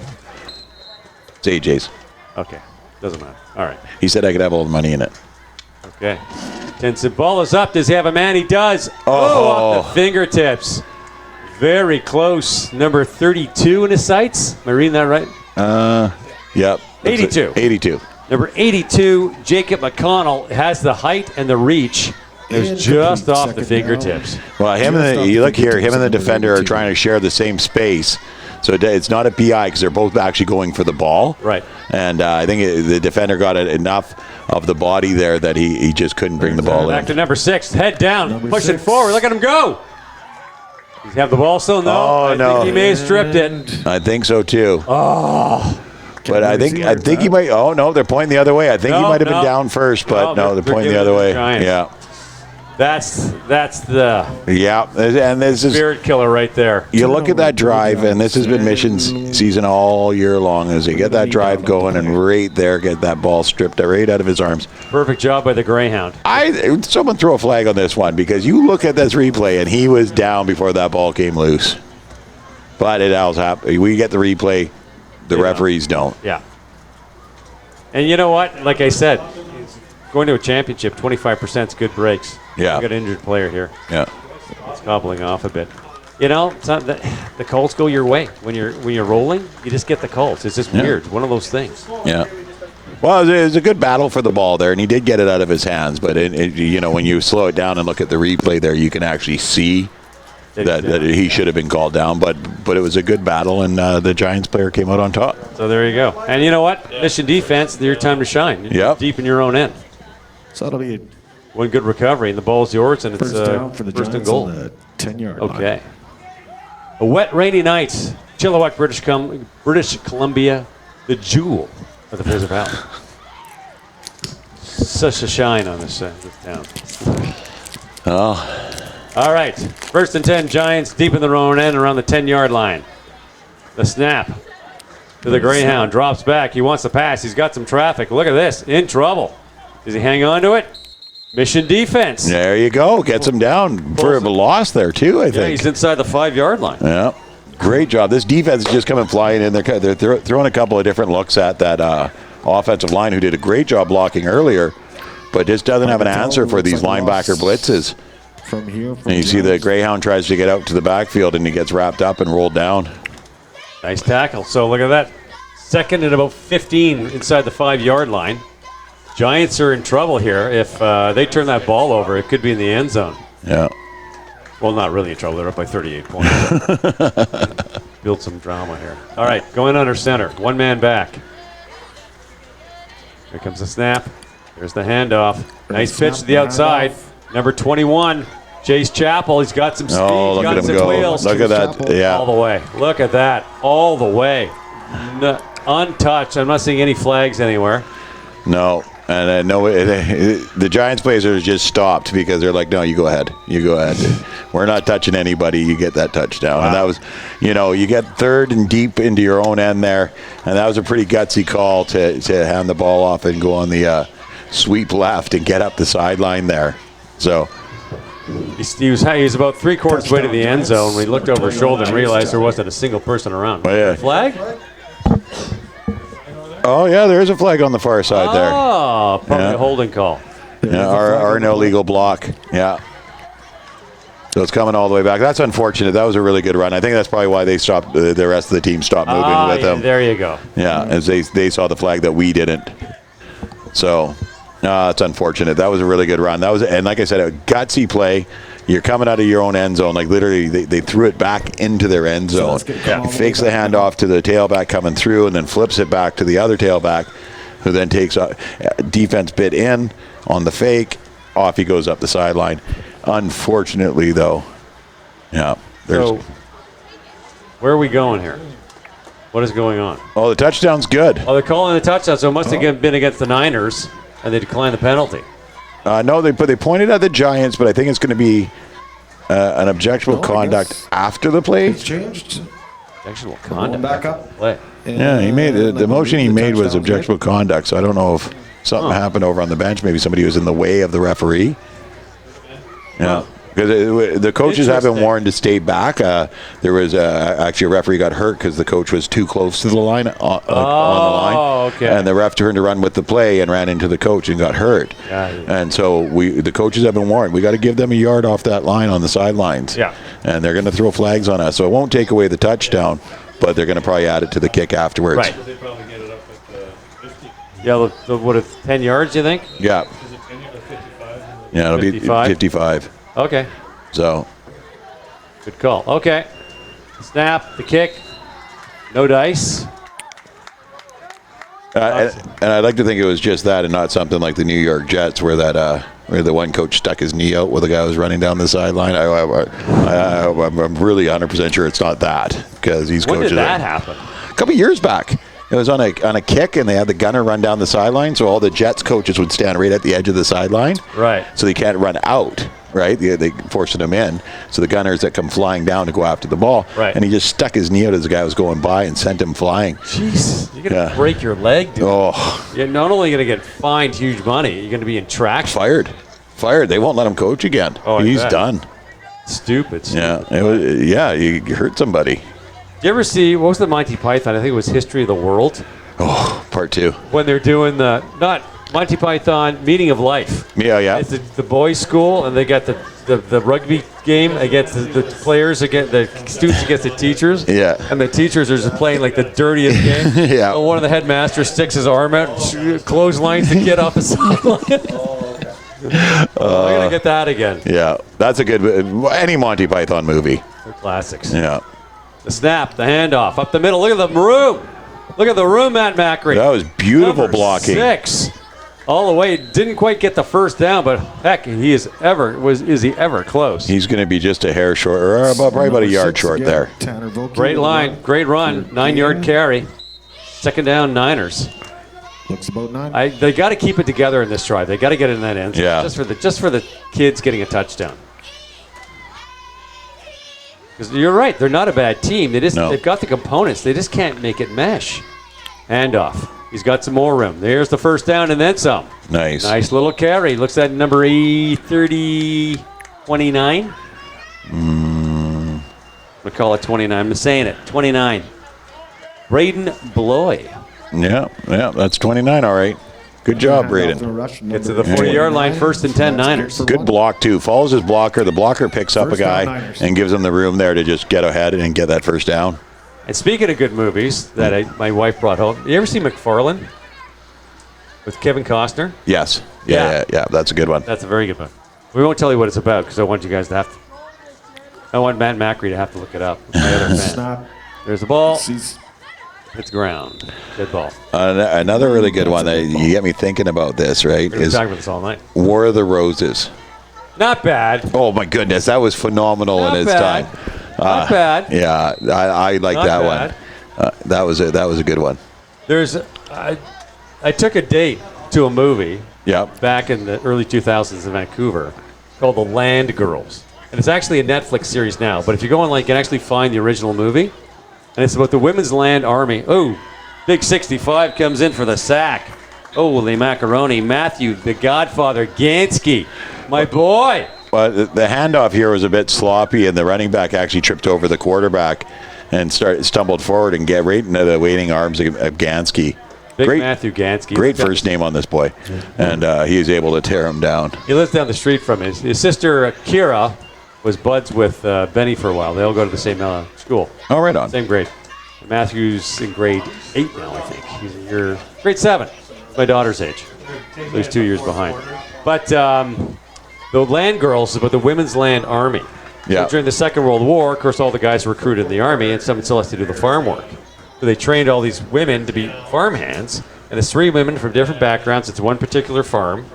It's AJ's. Okay. Doesn't matter. All right. He said I could have all the money in it. Okay. Tenson ball is up. Does he have a man? He does. Off the fingertips. Very close. Number 32 in his sights. Am I reading that right? Yep. 82. 82. Number 82, Jacob McConnell, has the height and the reach. It was just off the fingertips. Well, you look here, him and the defender are trying to share the same space. So it's not a PI because they're both actually going for the ball. Right. And I think the defender got enough of the body there that he just couldn't bring the ball in. Back to number 6, head down, pushing forward. Look at him go. Does he have the ball still? No. Oh, I think he may have stripped it. I think so too. Oh. But I think he might. Oh no, they're pointing the other way. I think he might have been down first, but no, they're pointing the other way. Yeah. That's the and this is spirit killer right there. You look at that drive, and this has been Mission's season all year long. As they get that drive going, and right there, get that ball stripped right out of his arms. Perfect job by the Greyhound. Someone throw a flag on this one because you look at this replay, and he was down before that ball came loose. But it always happens. We get the replay. The referees don't. Yeah. And you know what? Like I said, going to a championship, 25% is good breaks. Yeah. We got an injured player here. Yeah. It's gobbling off a bit. You know, it's not the calls go your way when you're rolling. You just get the calls. It's just weird. One of those things. Yeah. Well, it was a good battle for the ball there, and he did get it out of his hands. But when you slow it down and look at the replay there, you can actually see that he should have been called down, but it was a good battle, and the Giants player came out on top. So there you go. And you know what? Mission defense, your time to shine. Yep. Deep in your own end. So that'll be one good recovery, and the ball's yours, and it's first down for the first and Giants goal. on the 10-yard Okay. A wet, rainy night. Chilliwack, British Columbia, the jewel of the Fraser Valley. Such a shine on this town. Oh. All right, 1st and 10, Giants deep in their own end around the 10-yard line. The snap to the Greyhound, drops back. He wants to pass. He's got some traffic. Look at this, in trouble. Does he hang on to it? Mission defense. There you go. Gets him down for a loss there, too, I think. Yeah, he's inside the 5-yard line. Yeah, great job. This defense is just coming flying in. They're throwing a couple of different looks at that offensive line who did a great job blocking earlier, but just doesn't have an answer for these linebacker blitzes. From here, and you see the Greyhound tries to get out to the backfield, and he gets wrapped up and rolled down. Nice tackle. So look at that. 2nd and about 15 inside the 5-yard line. Giants are in trouble here. If they turn that ball over, it could be in the end zone. Yeah. Well, not really in trouble. They're up by 38 points. Build some drama here. All right, going under center. One man back. Here comes the snap. There's the handoff. Nice pitch to the outside. Number 21, Chase Chappell. He's got some speed. Oh, look at him go. Wheels. Look at that. Yeah. All the way. Look at that. All the way. Untouched. I'm not seeing any flags anywhere. No. And the Giants players are just stopped because they're like, no, you go ahead. You go ahead. We're not touching anybody. You get that touchdown. Wow. And that was, you get 3rd and deep into your own end there. And that was a pretty gutsy call to hand the ball off and go on the sweep left and get up the sideline there. So he was about 3/4 way to the end zone when he looked over his shoulder and realized there wasn't a single person around. Oh, yeah. Flag? Oh, yeah, there is a flag on the far side there. Oh, probably Yeah. a holding call. Yeah, our no legal block. Yeah. So it's coming all the way back. That's unfortunate. That was a really good run. I think that's probably why they stopped. The rest of the team stopped moving with Yeah, them. there you go. Yeah, as they saw the flag that we didn't. So it's unfortunate. That was a really good run. That was, and like I said, a gutsy play. You're coming out of your own end zone. Like literally, they threw it back into their end zone. Fakes the handoff to the tailback coming through, and then flips it back to the other tailback, who then takes defense bit in on the fake. Off he goes up the sideline. Unfortunately, though, yeah. So, where are we going here? What is going on? Oh, the touchdown's good. Oh, they're calling the touchdown, so it must have been against the Niners, and they declined the penalty. No, they pointed at the Giants, but I think it's going to be an objectionable conduct after the play. It's changed. Objectionable conduct. Back up. Play. Yeah, he made the motion he made was objectionable conduct. So I don't know if something happened over on the bench. Maybe somebody was in the way of the referee. Yeah. Because the coaches have been warned to stay back. There was actually a referee got hurt because the coach was too close to the line on the line, okay. And the ref turned to run with the play and ran into the coach and got hurt. And so the coaches have been warned. We got to give them a yard off that line on the sidelines. Yeah. And they're going to throw flags on us, so it won't take away the touchdown, but they're going to probably add it to the kick afterwards. Right. Yeah, what if 10 yards? Do you think? Yeah. Yeah, it'll 55? be 55. Okay. So. Good call. Okay. Snap, the kick. No dice. And I'd like to think it was just that and not something like the New York Jets where the one coach stuck his knee out while the guy was running down the sideline. I'm really 100% sure it's not that because these When coaches. did that happen? A couple years back. It was on a kick, and they had the gunner run down the sideline, so all the Jets coaches would stand right at the edge of the sideline. Right. So they can't run out, right? They forcing them in. So the gunners that come flying down to go after the ball. Right. And he just stuck his knee out as the guy was going by and sent him flying. Jeez. You're going to break your leg, dude. Oh. You're not only going to get fined huge money, you're going to be in traction. Fired. They won't let him coach again. Oh, He's bet. done. Stupid. Yeah. You hurt somebody. Did you ever see, what was the Monty Python? I think it was History of the World. Oh, part 2. When they're doing not Monty Python, Meaning of Life. Yeah. It's the boys' school, and they got the rugby game against the players, against the students against the teachers. Yeah. And the teachers are just playing like the dirtiest game. Yeah. So one of the headmasters sticks his arm out, clotheslines the kid off the sideline. I'm going to get that again. Yeah. That's a good, any Monty Python movie. They're classics. Yeah. The snap, the handoff, up the middle. Look at the room. Look at the room, Matt Macri. That was beautiful Number blocking. 6. All the way. Didn't quite get the first down, but heck, is he ever close? He's going to be just a hair short, or probably about a yard short there. Great line, great run, 9-yard carry. Second down, Niners. Looks about 9. They got to keep it together in this drive. They got to get it in that end zone. Yeah. Just for the kids getting a touchdown. Because you're right, they're not a bad team. They've got the components. They just can't make it mesh. Handoff. He's got some more room. There's the first down and then some. Nice. Nice little carry. Looks at number 29. We call it 29. I'm saying it. 29. Braden Bloy. Yeah, that's 29, all right. Good job, Braden. Gets to the 40-yard line, first and 10 Niners. Good block, too. Follows his blocker. The blocker picks up a guy and gives him the room there to just get ahead and get that first down. And speaking of good movies that my wife brought home, you ever see McFarlane with Kevin Costner? Yes. Yeah, that's a good one. That's a very good one. We won't tell you what it's about because I want you guys to have to. I want Matt Macri to have to look it up. My other fan. Snap. There's the ball. It's ground. Good ball. Another really good one that you get me thinking about this, right? We're going to talk about this all night. War of the Roses. Not bad. Oh, my goodness. That was phenomenal in its time. Not bad. Yeah, I like Not that bad. one. That was a good one. I took a date to a movie Yep. back in the early 2000s in Vancouver called The Land Girls. And it's actually a Netflix series now. But if you go online, you can actually find the original movie. And it's about the Women's Land Army. Oh, Big 65 comes in for the sack. Holy macaroni. Matthew, the Godfather, Gansky, my boy. But the handoff here was a bit sloppy, and the running back actually tripped over the quarterback and stumbled forward and get right into the waiting arms of Gansky. Big Matthew Gansky. Great first name on this boy. And he was able to tear him down. He lives down the street from his sister, Kira, was buds with Benny for a while. They all go to the same school. Oh, right on. Same grade. Matthew's in grade 8 now, I think. He's in grade 7. My daughter's age. So he's 2 years behind. But the Land Girls is about the Women's Land Army. Yeah. So during the Second World War, of course, all the guys were recruited in the Army, and someone still has to do the farm work. So they trained all these women to be farm hands, and it's 3 women from different backgrounds. It's one particular farm,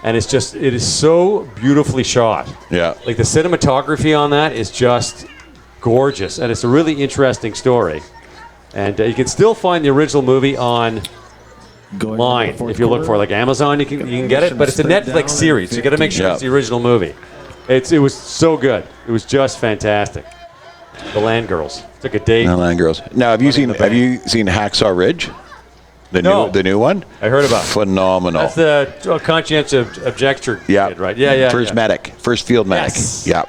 and it is so beautifully shot. Yeah. Like the cinematography on that is just gorgeous, and it's a really interesting story. And you can still find the original movie online if you look for like Amazon. You can get it, but it's a Netflix series. You got to make sure it's the original movie. It was so good. It was just fantastic. The Land Girls took a date. The Land Girls. Now, have you seen Hacksaw Ridge? The new one. I heard about. Phenomenal. That's the conscientious objector kid, right? Yeah. First field medic. Yes. Yeah.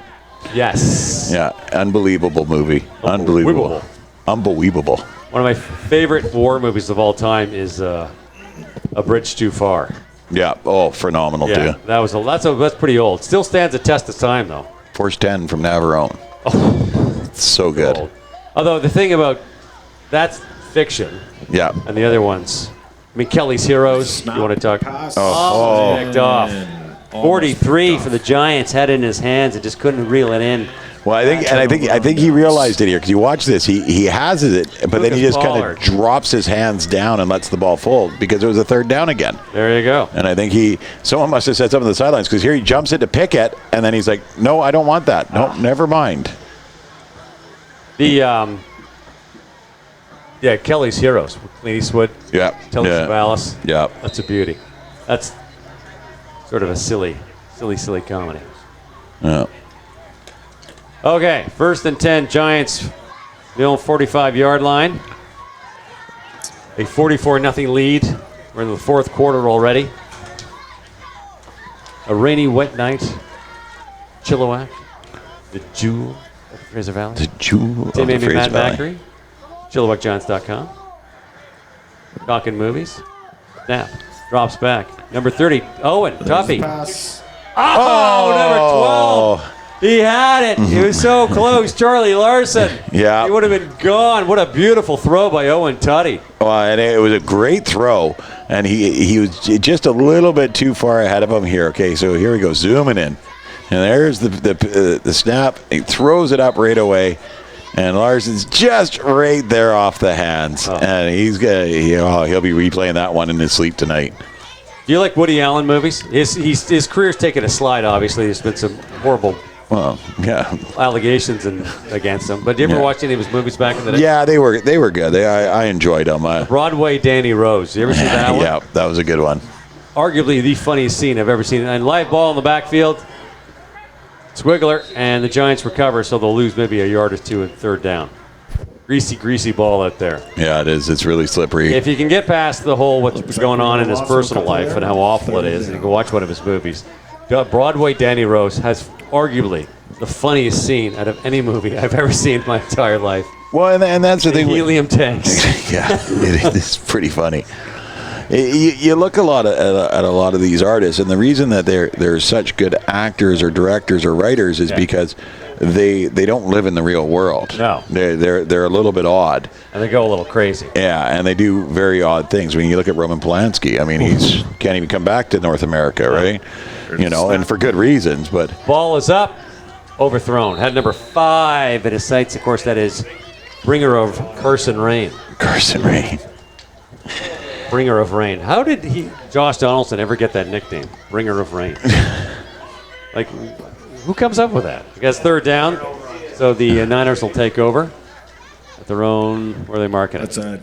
Yes. Yeah. Unbelievable movie. Unbelievable. One of my favorite war movies of all time is A Bridge Too Far. Yeah. Oh, phenomenal too. That's pretty old. Still stands the test of time though. Force 10 from Navarone. Oh, it's so good. Old. Although the thing about that's fiction. Yeah. And the other ones, Kelly's Heroes. You want to talk? Picked off. 43 for the Giants had it in his hands and just couldn't reel it in. Well, I think he realized it here because you watch this. He has it, but then he just kind of drops his hands down and lets the ball fall because it was a third down again. There you go. And I think someone must have said something on the sidelines because here he jumps it to pick it, and then he's like, "No, I don't want that. No, never mind." Kelly's Heroes with Clint Eastwood. Yeah. Telly Savalas. Yeah. That's a beauty. That's sort of a silly comedy. Yeah. Okay, 1st and 10, Giants, the old 45-yard line. A 44-0 lead. We're in the 4th quarter already. A rainy, wet night. Chilliwack, the jewel of the Fraser Valley. The jewel of Tim, the Amy, Fraser Matt Valley. Macri. ChilliwackGiants.com. Talking movies. Snap. Drops back. Number 30, Owen, Tuffy. Number 12. He had it. He was so close. Charlie Larson. Yeah. He would have been gone. What a beautiful throw by Owen Tutty. And it was a great throw, and he was just a little bit too far ahead of him here. Okay, so here we go, zooming in. And there's the snap. He throws it up right away, and Larson's just right there off the hands. And he'll be replaying that one in his sleep tonight. Do you like Woody Allen movies? His career's taken a slide, obviously. There's been some horrible allegations against him. But do you ever watch any of his movies back in the day? Yeah, they were good. I enjoyed them. Broadway Danny Rose. You ever seen that one? Yeah, that was a good one. Arguably the funniest scene I've ever seen. And live ball in the backfield. Squiggler, and the Giants recover, so they'll lose maybe a yard or two in 3rd down. Greasy ball out there. Yeah, it is. It's really slippery. If you can get past the whole what's going on in his personal life and how awful it is, and you can watch one of his movies, Broadway Danny Rose has arguably the funniest scene out of any movie I've ever seen in my entire life. Well, and that's the thing. Helium tanks. Yeah, it's pretty funny. You look at a lot of these artists, and the reason that they're such good actors or directors or writers is because they don't live in the real world. No, they're a little bit odd, and they go a little crazy. Yeah, and they do very odd things. When you look at Roman Polanski, I mean, he can't even come back to North America, right? And for good reasons. But ball is up, overthrown. Had number 5 in his sights. Of course, that is bringer of Carson Rain. Bringer of Rain. How did Josh Donaldson ever get that nickname? Bringer of Rain. Like, who comes up with that? I guess 3rd down, so the Niners will take over at their own, where are they marking it? That's a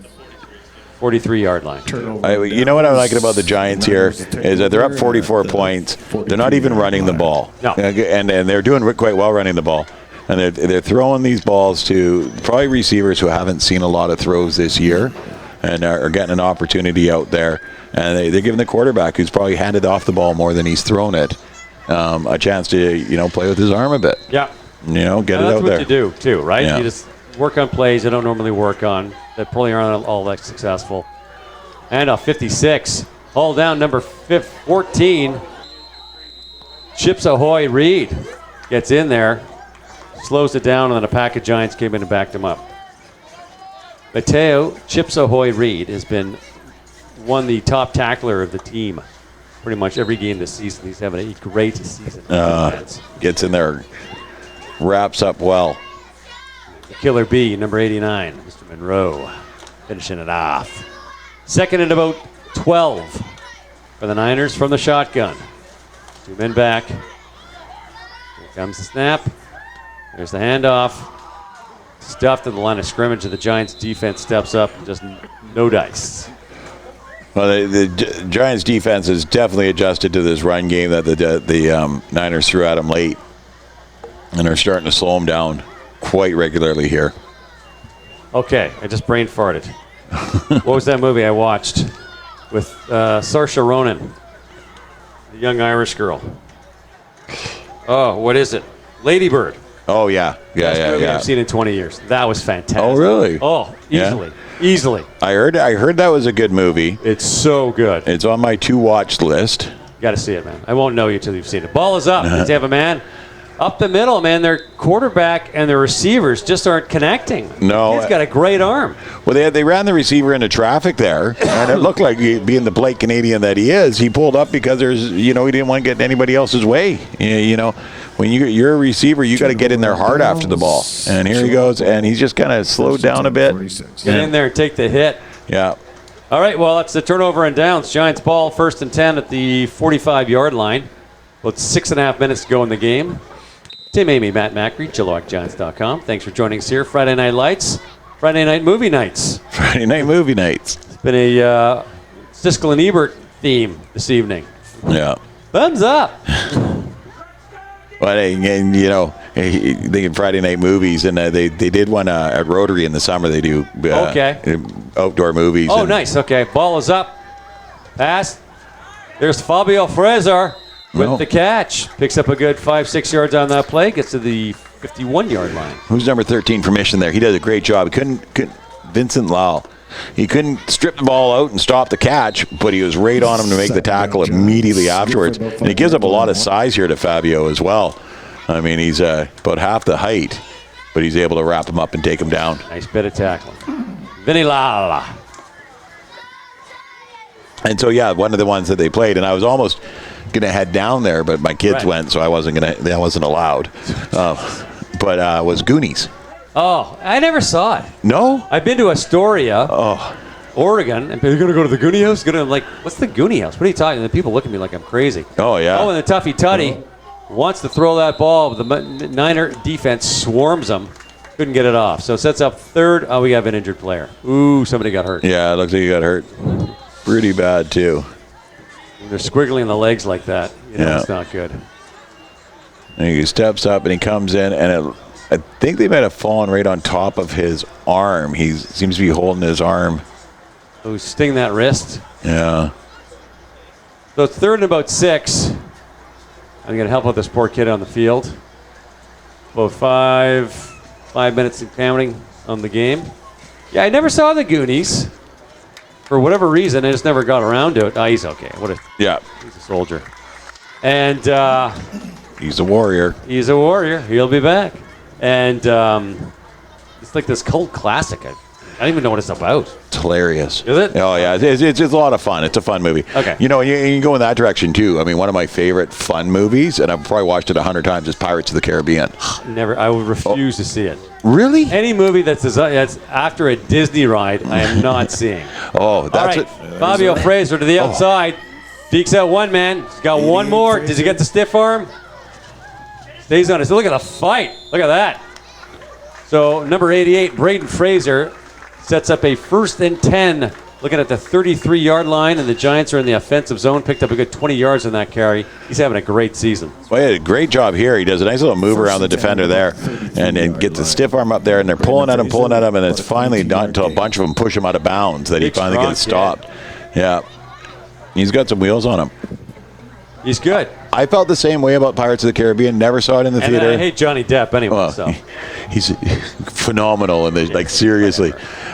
43-yard line. You know what I like about the Giants here is that they're up 44 points. They're not even running the ball. No. And they're doing quite well running the ball. And they're throwing these balls to probably receivers who haven't seen a lot of throws this year and are getting an opportunity out there. And they're giving the quarterback, who's probably handed off the ball more than he's thrown it, a chance to play with his arm a bit. Yeah. Get it out there. That's what you do, too, right? Yeah. You just work on plays you don't normally work on that probably aren't all that successful. Handoff 56. Haul down number 14. Chips Ahoy Reed gets in there, slows it down, and then a pack of Giants came in and backed him up. Mateo Chips Ahoy Reed has won the top tackler of the team pretty much every game this season. He's having a great season. Gets in there, wraps up well. The Killer B, number 89, Mr. Monroe, finishing it off. Second and about 12 for the Niners from the shotgun. 2 men back. Here comes the snap. There's the handoff. Stuffed in the line of scrimmage, and the Giants defense steps up. Just no dice. Well, the Giants defense has definitely adjusted to this run game that the Niners threw at them late, and are starting to slow them down quite regularly here. Okay, I just brain farted. What was that movie I watched with Saoirse Ronan, the young Irish girl? Oh, what is it? Lady Bird. Oh, yeah. Yeah. I've seen in 20 years. That was fantastic. Oh, really? Oh, easily. I heard that was a good movie. It's so good. It's on my to-watch list. You got to see it, man. I won't know you till you've seen it. Ball is up. They have a man up the middle, man. Their quarterback and their receivers just aren't connecting. No. He's got a great arm. Well, they ran the receiver into traffic there, and it looked like, being the Blake Canadian that he is, he pulled up because he didn't want to get in anybody else's way. When you're a receiver, you got to get in there hard after the ball. And here he goes, and he's just kind of slowed down a bit. Get in there and take the hit. Yeah. All right, well, that's the turnover and downs. Giants ball, 1st and 10 at the 45-yard line. Well, it's 6.5 minutes to go in the game. Tim, Amy, Matt Macri, ChilliwackGiants.com. Thanks for joining us here. Friday Night Lights, Friday Night Movie Nights. Friday Night Movie Nights. It's been a Siskel and Ebert theme this evening. Yeah. Thumbs up. Well, thinking Friday night movies, and they did one at Rotary in the summer. They do outdoor movies. Oh, nice. Okay, ball is up. Pass. There's Fabio Fraser with the catch. Picks up a good 5-6 yards on that play. Gets to the 51-yard line. Who's number 13 for Mission there? He does a great job. He couldn't Vincent Lau. He couldn't strip the ball out and stop the catch, but he was right on him to make the tackle immediately afterwards. And he gives up a lot of size here to Fabio as well. I mean, he's about half the height, but he's able to wrap him up and take him down. Nice bit of tackling. Vinny Lala. And so, one of the ones that they played, and I was almost going to head down there, but my kids went, so I wasn't allowed. But was Goonies. Oh, I never saw it. No? I've been to Astoria, Oregon, and you're going to go to the Goonie House? I'm like, what's the Goonie House? What are you talking? And the people look at me like I'm crazy. Oh, yeah. Oh, and the Tuffy Tutty wants to throw that ball. The Niner defense swarms them. Couldn't get it off. So it sets up third. Oh, we have an injured player. Ooh, somebody got hurt. Yeah, it looks like he got hurt. Pretty bad, too. When they're squiggling the legs like that, it's not good. And he steps up and he comes in, and I think they might have fallen right on top of his arm. He seems to be holding his arm. Oh, sting that wrist. Yeah. So it's 3rd and about 6. I'm going to help out this poor kid on the field. About 5 minutes and counting on the game. Yeah, I never saw the Goonies. For whatever reason, I just never got around to it. Oh, he's okay. He's a soldier. And he's a warrior. He's a warrior. He'll be back. And it's like this cult classic. I don't even know what it's about. It's hilarious. Is it? Oh, yeah. It's a lot of fun. It's a fun movie. Okay. You can go in that direction, too. I mean, one of my favorite fun movies, and I've probably watched it 100 times, is Pirates of the Caribbean. Never. I would refuse to see it. Really? Any movie that's after a Disney ride, I am not seeing. Oh, that's all right. Fabio Fraser to the outside. Peeks out one man. He's got one more. Does he get the stiff arm? Stays on it. So look at the fight. Look at that. So number 88, Braden Fraser, sets up a 1st and 10. Looking at the 33-yard line, and the Giants are in the offensive zone. Picked up a good 20 yards on that carry. He's having a great season. Well, he had a great job here. He does a nice little move around the defender there and gets the stiff arm up there, and they're pulling at him, and it's finally not until a bunch of them push him out of bounds that he finally gets stopped. Yeah. He's got some wheels on him. He's good. I felt the same way about Pirates of the Caribbean. Never saw it in the And theater. I hate Johnny Depp anyway. Well, So he's phenomenal in this. Like, seriously.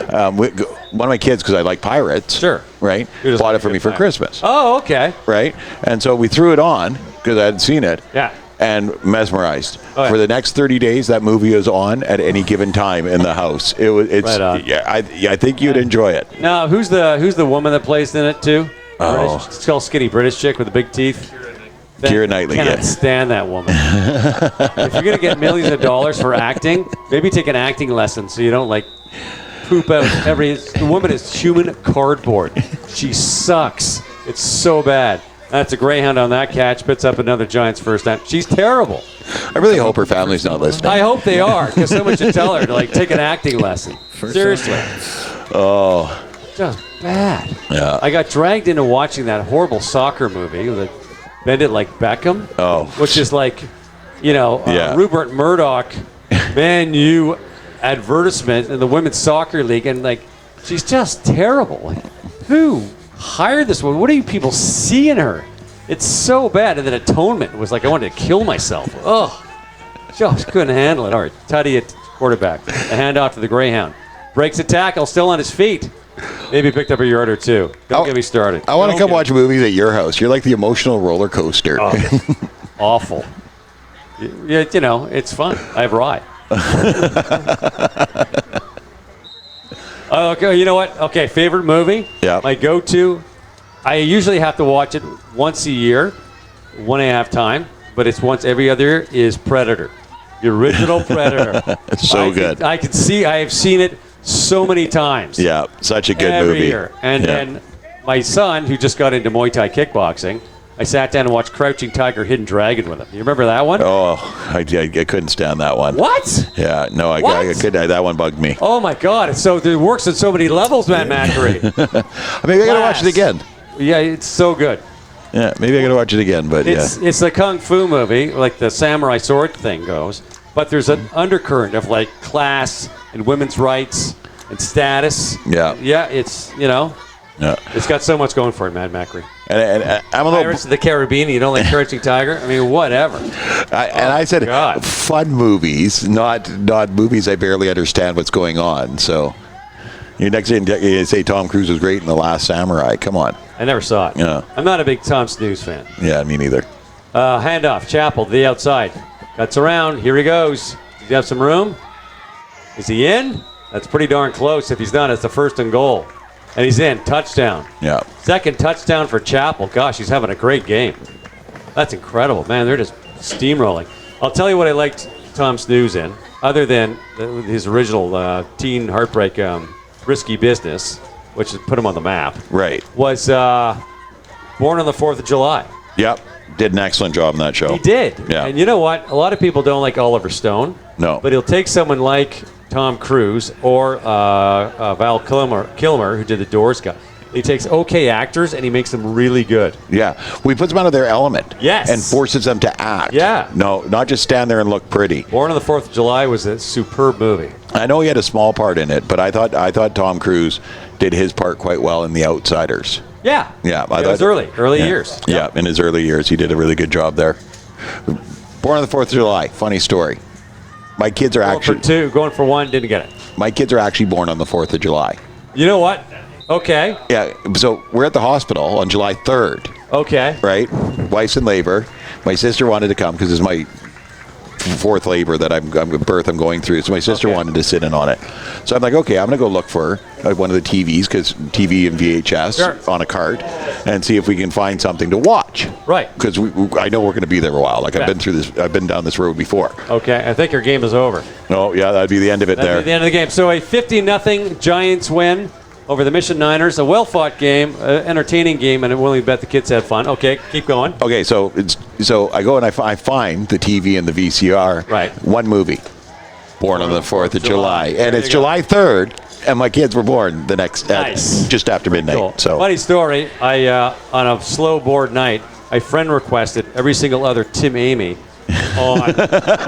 One of my kids, because I like Pirates. Sure. Right? You're just Bought it like for a me good for time. Christmas. Oh, okay. Right? And so we threw it on because I hadn't seen it. Yeah. And mesmerized. Oh, yeah. For the next 30 days, that movie is on at any given time in the house. It's Right on. yeah. I think you'd enjoy it. Now, who's the woman that plays in it too? Oh. British, it's called skinny British chick with the big teeth. Keira Knightley, Cannot yeah. stand that woman. If you're gonna get millions of dollars for acting, maybe take an acting lesson so you don't like poop out every. The woman is human cardboard. She sucks. It's so bad. That's a greyhound on that catch. Puts up another Giants first time. She's terrible. I really hope her family's not listening. I hope they are, because someone should tell her to like take an acting lesson. Seriously. Oh. Just bad. Yeah. I got dragged into watching that horrible soccer movie, the Bend It Like Beckham. Oh. Which is like, Yeah. Rupert Murdoch, Man U advertisement in the women's soccer league, and like, she's just terrible. Like, who hired this woman? What do you people see in her? It's so bad. And then Atonement was like, I wanted to kill myself. Ugh. Just couldn't handle it. All right, Tutty at quarterback. A handoff to the greyhound. Breaks a tackle, still on his feet. Maybe picked up a yard or two. Don't get me started. I want to Don't come get watch me- movies at your house. You're like the emotional roller coaster. Oh, awful. Yeah, it's fun. I have rye. Okay, you know what? Okay, favorite movie? Yeah. My go-to. I usually have to watch it once a year, 1.5 time, but it's once every other year, is Predator. The original Predator. It's so good. I have seen it so many times. Yeah, such a good every movie. year. And Yeah. then my son, who just got into Muay Thai kickboxing, I sat down and watched Crouching Tiger, Hidden Dragon with him. You remember that one? Oh, I couldn't stand that one. What? Yeah, no, I What? couldn't. That one bugged me. Oh my God! It works on so many levels, Matt Macri. Maybe I gotta watch it again. Yeah, it's so good. Yeah, maybe I gotta watch it again. But It's the kung fu movie, like the samurai sword thing goes. But there's an undercurrent of like class and women's rights and status. Yeah. Yeah, it's yeah. it's got so much going for it, Matt Macri. And I'm a little. Pirates of the Caribbean. You don't like Crouching Tiger? I mean, whatever. I said God. fun movies, not movies I barely understand what's going on. So, you next thing you say Tom Cruise was great in The Last Samurai. Come on. I never saw it. Yeah. I'm not a big Tom Snooze fan. Yeah, me neither. Handoff, Chappell to the outside. Cuts around. Here he goes. Does he have some room? Is he in? That's pretty darn close. If he's not, it's the first and goal. And he's in. Touchdown. Yeah. Second touchdown for Chappell. Gosh, he's having a great game. That's incredible. Man, they're just steamrolling. I'll tell you what I liked Tom Snooze in, other than his original teen heartbreak Risky Business, which put him on the map, Right. was Born on the 4th of July. Yep. Did an excellent job in that show. He did. Yeah. And you know what? A lot of people don't like Oliver Stone. No. But he'll take someone like Tom Cruise or Val Kilmer, who did The Doors guy. He takes okay actors and he makes them really good. Yeah. We puts them out of their element. Yes. And forces them to act. Yeah. No, not just stand there and look pretty. Born on the 4th of July was a superb movie. I know he had a small part in it, but I thought Tom Cruise did his part quite well in The Outsiders. Yeah. Yeah. It was early years. Yeah, in his early years, he did a really good job there. Born on the 4th of July. Funny story. My kids are Going for one, didn't get it. My kids are actually born on the 4th of July. You know what? Okay. Yeah, so we're at the hospital on July 3rd, Okay. right? Wife's in labor. My sister wanted to come because it's my fourth labor that I'm going through. So my sister Okay. wanted to sit in on it. So I'm like, okay, I'm going to go look for one of the TVs, because TV and VHS Sure. on a cart, and see if we can find something to watch. Right. Because I know we're going to be there a while. Like Yeah. I've been down this road before. Okay. I think your game is over. Oh yeah, that'd be the end of it That'd there. be the end of the game. So a 50-0 Giants win over the Mission Niners. A well-fought game, entertaining game, and I'm willing to bet the kids had fun. Okay, keep going. Okay, so I go and I find the TV and the VCR. Right. One movie, Born on the 4th of July, There and you it's go. July 3rd, and my kids were born the next Nice. just after midnight. Cool. So Funny story. I on a slow board night, I friend requested every single other Tim Amy on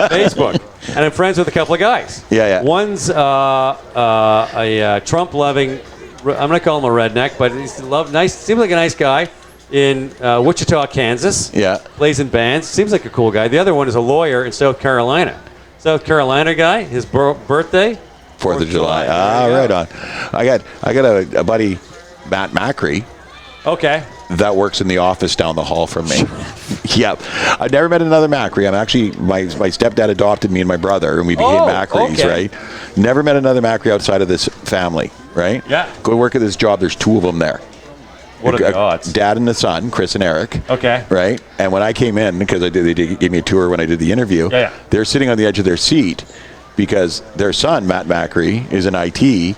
Facebook, and I'm friends with a couple of guys. Yeah. One's a Trump-loving. I'm going to call him a redneck, but he's nice. Seems like a nice guy. in Wichita, Kansas. Yeah. Plays in bands. Seems like a cool guy. The other one is a lawyer in South Carolina. South Carolina guy. His birthday. 4th of July. Right on. I got a buddy, Matt Macri. Okay. That works in the office down the hall from me. Yep. I've never met another Macri. I'm actually, my stepdad adopted me and my brother, and we became Macris, right? Never met another Macri outside of this family, right? Yeah. Go work at this job. There's 2 of them there. What are the odds? Dad and the son, Chris and Eric. Okay. Right? And when I came in, because they gave me a tour when I did the interview, they're sitting on the edge of their seat because their son, Matt Macri, is in IT.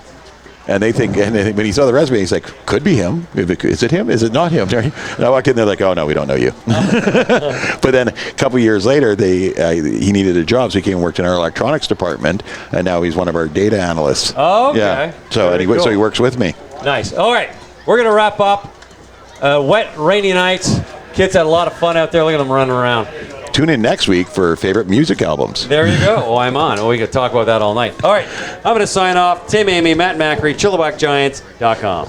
And they think, and when he saw the resume, he's like, could be him. Is it him? Is it not him? And I walked in, they're like, oh, no, we don't know you. But then a couple years later, he needed a job, so he came and worked in our electronics department, and now he's one of our data analysts. Oh, okay. Yeah. So, cool. So he works with me. Nice. All right. We're going to wrap up. Wet, rainy nights. Kids had a lot of fun out there. Look at them running around. Tune in next week for favorite music albums. There you go. Oh, I'm on. Oh, we could talk about that all night. All right. I'm going to sign off. Tim Amy, Matt Macri, ChilliwackGiants.com.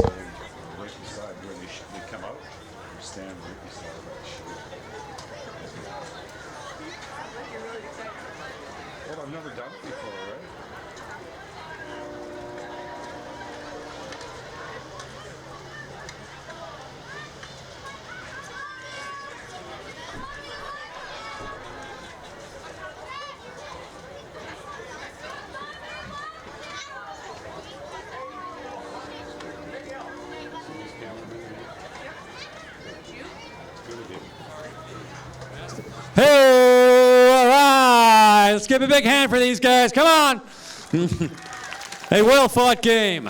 Hey, all right. Let's give a big hand for these guys. Come on. A well-fought game.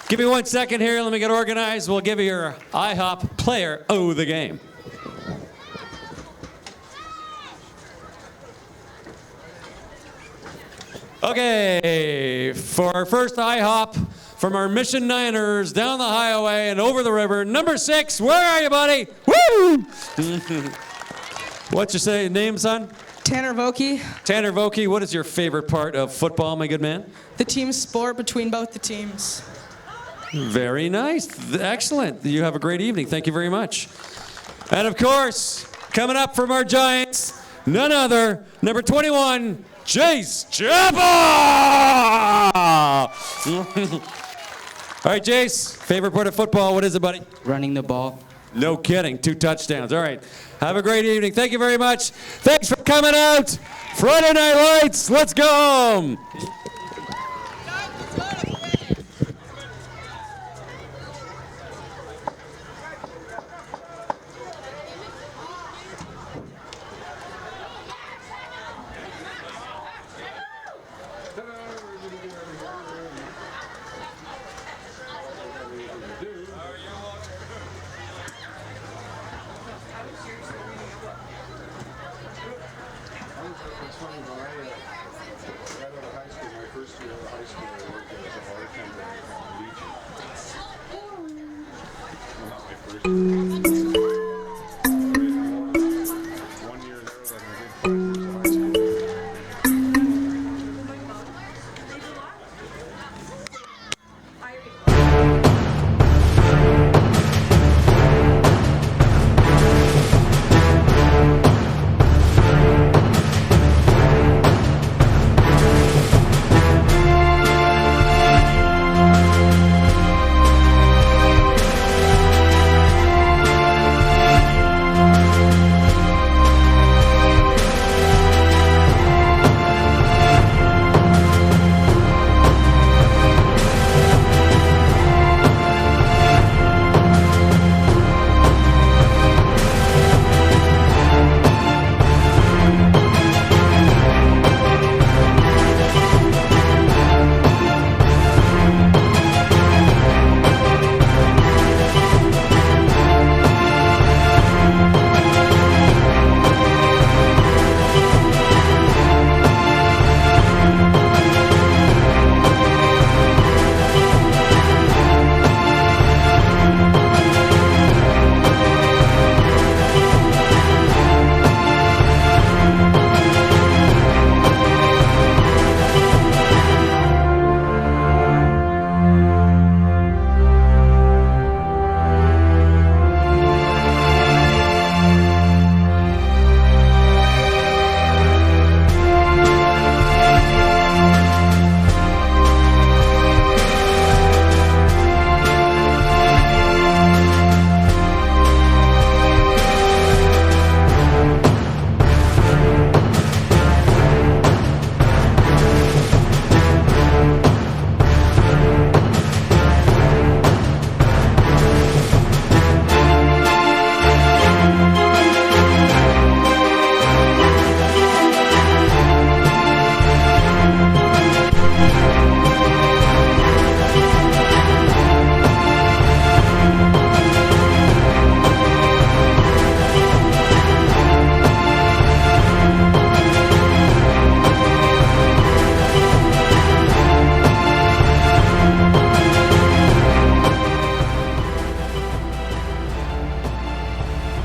Give me 1 second here. Let me get organized. We'll give you your IHOP player of the game. Okay, for our first IHOP from our Mission Niners down the highway and over the river, number 6, where are you, buddy? Woo! What's your name, son? Tanner Vokey. Tanner Vokey, what is your favorite part of football, my good man? The team sport between both the teams. Very nice. Excellent. You have a great evening. Thank you very much. And of course, coming up from our Giants, none other, number 21, Jace Jabba! All right, Jace, favorite part of football, what is it, buddy? Running the ball. No kidding. 2 touchdowns. All right. Have a great evening. Thank you very much. Thanks for coming out. Friday Night Lights. Let's go home.